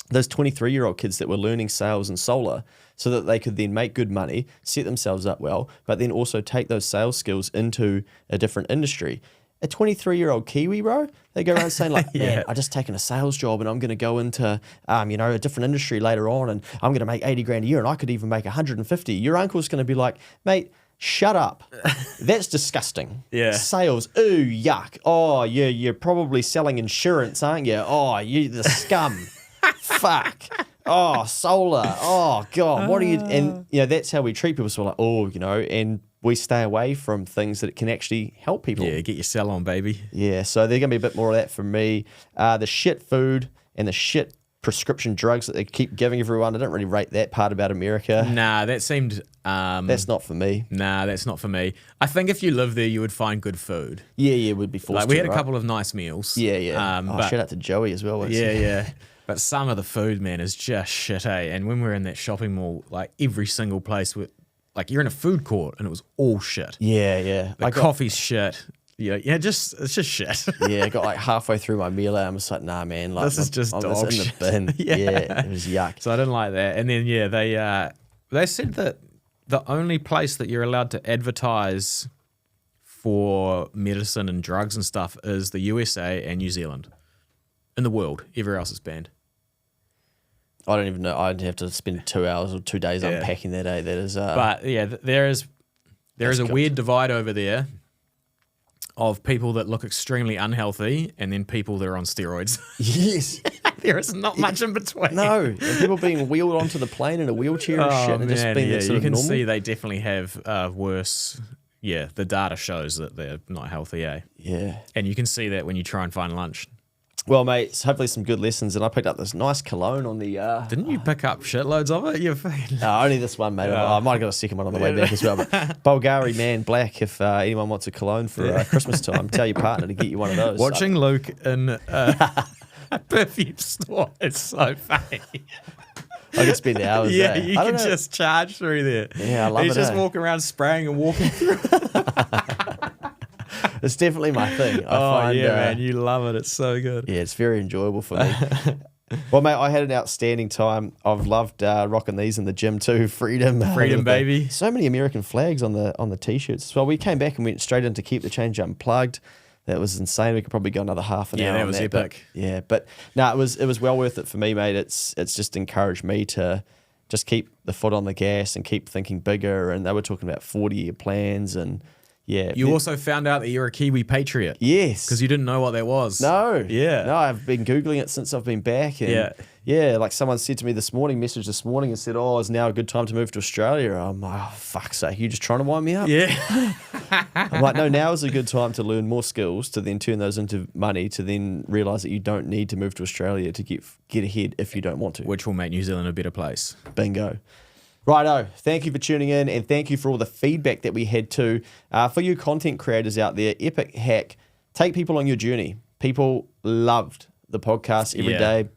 [SPEAKER 2] those 23-year-old kids that were learning sales and solar so that they could then make good money, set themselves up well, but then also take those sales skills into a different industry. a 23-year-old Kiwi, bro. They go around saying like, man, I just taken a sales job and I'm going to go into, a different industry later on and I'm going to make 80 grand a year and I could even make 150. Your uncle's going to be like, mate, shut up. That's disgusting.
[SPEAKER 1] Yeah.
[SPEAKER 2] Sales, ooh, yuck. Oh, you're probably selling insurance, aren't you? Oh, you the scum. Fuck. Oh, solar. Oh, God. What are you... And, that's how we treat people. So we're like, and we stay away from things that can actually help people.
[SPEAKER 1] Yeah, get your sell on, baby.
[SPEAKER 2] Yeah, so there's going to be a bit more of that from me. The shit food and the shit prescription drugs that they keep giving everyone. I don't really rate that part about America.
[SPEAKER 1] Nah, that seemed...
[SPEAKER 2] that's not for me.
[SPEAKER 1] Nah, that's not for me. I think if you live there, you would find good food.
[SPEAKER 2] Yeah, we'd be forced
[SPEAKER 1] Like, we had a couple of nice meals.
[SPEAKER 2] Yeah.
[SPEAKER 1] But,
[SPEAKER 2] shout out to Joey as well.
[SPEAKER 1] yeah. But some of the food, man, is just shit, eh? And when we're in that shopping mall, like every single place, you're in a food court and it was all shit.
[SPEAKER 2] Yeah.
[SPEAKER 1] The coffee's shit. Yeah, it's just shit.
[SPEAKER 2] Yeah, I got like halfway through my meal and I'm just like, nah, man. Like,
[SPEAKER 1] This is just
[SPEAKER 2] I'm
[SPEAKER 1] dog
[SPEAKER 2] in the
[SPEAKER 1] shit.
[SPEAKER 2] bin.
[SPEAKER 1] Yeah.
[SPEAKER 2] Yeah, it was yuck.
[SPEAKER 1] So I didn't like that. And then, they said that the only place that you're allowed to advertise for medicine and drugs and stuff is the USA and New Zealand. In the world, everywhere else is banned.
[SPEAKER 2] I don't even know. I'd have to spend 2 hours or 2 days unpacking that. That is.
[SPEAKER 1] But yeah, there is a weird divide over there of people that look extremely unhealthy and then people that are on steroids.
[SPEAKER 2] Yes.
[SPEAKER 1] There is not much in between.
[SPEAKER 2] No, and people being wheeled onto the plane in a wheelchair and shit, and just being sort
[SPEAKER 1] you
[SPEAKER 2] of
[SPEAKER 1] can
[SPEAKER 2] normal.
[SPEAKER 1] see they definitely have worse. Yeah, the data shows that they're not healthy, eh?
[SPEAKER 2] Yeah.
[SPEAKER 1] And you can see that when you try and find lunch.
[SPEAKER 2] Well, mate, it's hopefully some good lessons, and I picked up this nice cologne on the.
[SPEAKER 1] Didn't you pick up shitloads of it? You fucking...
[SPEAKER 2] Only this one, mate. I might have got a second one on the way back as well. But Bulgari Man Black, if anyone wants a cologne for Christmas time, tell your partner to get you one of those.
[SPEAKER 1] Watching Luke in a perfume store is so funny.
[SPEAKER 2] I could spend hours
[SPEAKER 1] Yeah,
[SPEAKER 2] there.
[SPEAKER 1] you can just charge through there.
[SPEAKER 2] Yeah, I love
[SPEAKER 1] He's
[SPEAKER 2] it,
[SPEAKER 1] just
[SPEAKER 2] eh?
[SPEAKER 1] walking around spraying and walking through.
[SPEAKER 2] It's definitely my thing. I find,
[SPEAKER 1] man, you love it. It's so good.
[SPEAKER 2] Yeah, it's very enjoyable for me. Well, mate, I had an outstanding time. I've loved rocking these in the gym too. Freedom,
[SPEAKER 1] baby.
[SPEAKER 2] So many American flags on the t-shirts. Well, we came back and went straight into Keep the Change Unplugged. That was insane. We could probably go another half an hour.
[SPEAKER 1] Yeah, that
[SPEAKER 2] on
[SPEAKER 1] was
[SPEAKER 2] epic. But no, it was well worth it for me, mate. It's just encouraged me to just keep the foot on the gas and keep thinking bigger. And they were talking about 40-year plans and. Yeah.
[SPEAKER 1] You also found out that you're a Kiwi patriot.
[SPEAKER 2] Yes.
[SPEAKER 1] Because you didn't know what that was.
[SPEAKER 2] No.
[SPEAKER 1] Yeah.
[SPEAKER 2] No, I've been Googling it since I've been back. And yeah, like someone said to me messaged this morning and said, is now a good time to move to Australia? I'm like, oh, fuck's sake, you just trying to wind me up?
[SPEAKER 1] Yeah.
[SPEAKER 2] I'm like, no, now is a good time to learn more skills, to then turn those into money, to then realise that you don't need to move to Australia to get ahead if you don't want to.
[SPEAKER 1] Which will make New Zealand a better place.
[SPEAKER 2] Bingo. Righto, thank you for tuning in and thank you for all the feedback that we had too. For you content creators out there, epic hack, take people on your journey. People loved the podcast every day.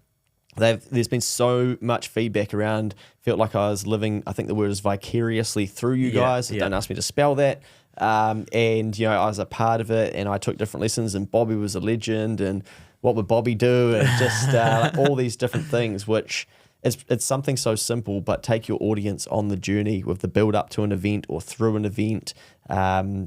[SPEAKER 2] There's been so much feedback around, felt like I was living, I think the word is vicariously through you guys. Don't ask me to spell that. And, I was a part of it and I took different lessons and Bobby was a legend and what would Bobby do and just like all these different things, which... It's something so simple, but take your audience on the journey with the build up to an event or through an event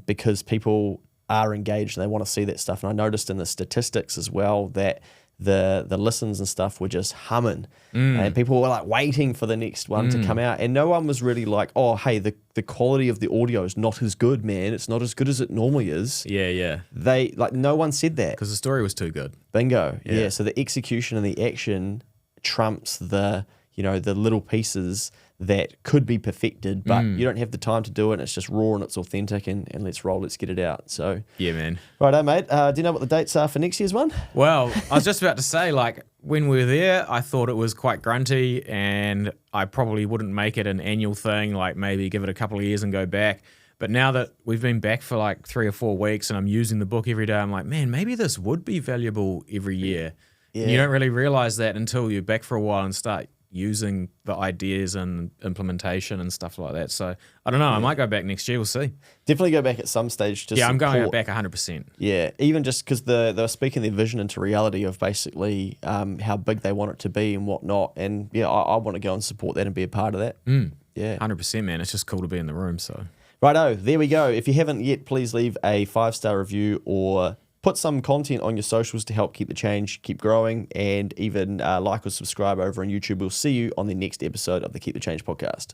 [SPEAKER 2] because people are engaged and they want to see that stuff. And I noticed in the statistics as well that the listens and stuff were just humming and people were like waiting for the next one to come out. And no one was really like, oh, hey, the quality of the audio is not as good, man. It's not as good as it normally is.
[SPEAKER 1] Yeah.
[SPEAKER 2] No one said that.
[SPEAKER 1] Because the story was too good.
[SPEAKER 2] Bingo. Yeah. So the execution and the action trumps the little pieces that could be perfected, but you don't have the time to do it. And it's just raw and it's authentic and let's roll, let's get it out. So
[SPEAKER 1] yeah, man.
[SPEAKER 2] Righto, mate. Do you know what the dates are for next year's one?
[SPEAKER 1] Well, I was just about to say, like, when we were there, I thought it was quite grunty and I probably wouldn't make it an annual thing, like maybe give it a couple of years and go back. But now that we've been back for like 3 or 4 weeks and I'm using the book every day, I'm like, man, maybe this would be valuable every year. Yeah. And you don't really realize that until you're back for a while and start using the ideas and implementation and stuff like that. So I don't know. I might go back next year. We'll see.
[SPEAKER 2] Definitely go back at some stage.
[SPEAKER 1] I'm going back 100%.
[SPEAKER 2] Yeah, even just because they were speaking their vision into reality of basically how big they want it to be and whatnot. And yeah, I want to go and support that and be a part of that. Yeah,
[SPEAKER 1] 100%, man. It's just cool to be in the room. So
[SPEAKER 2] righto, there we go. If you haven't yet, please leave a 5-star review or put some content on your socials to help keep the change keep growing, and even like or subscribe over on YouTube. We'll see you on the next episode of the Keep the Change podcast.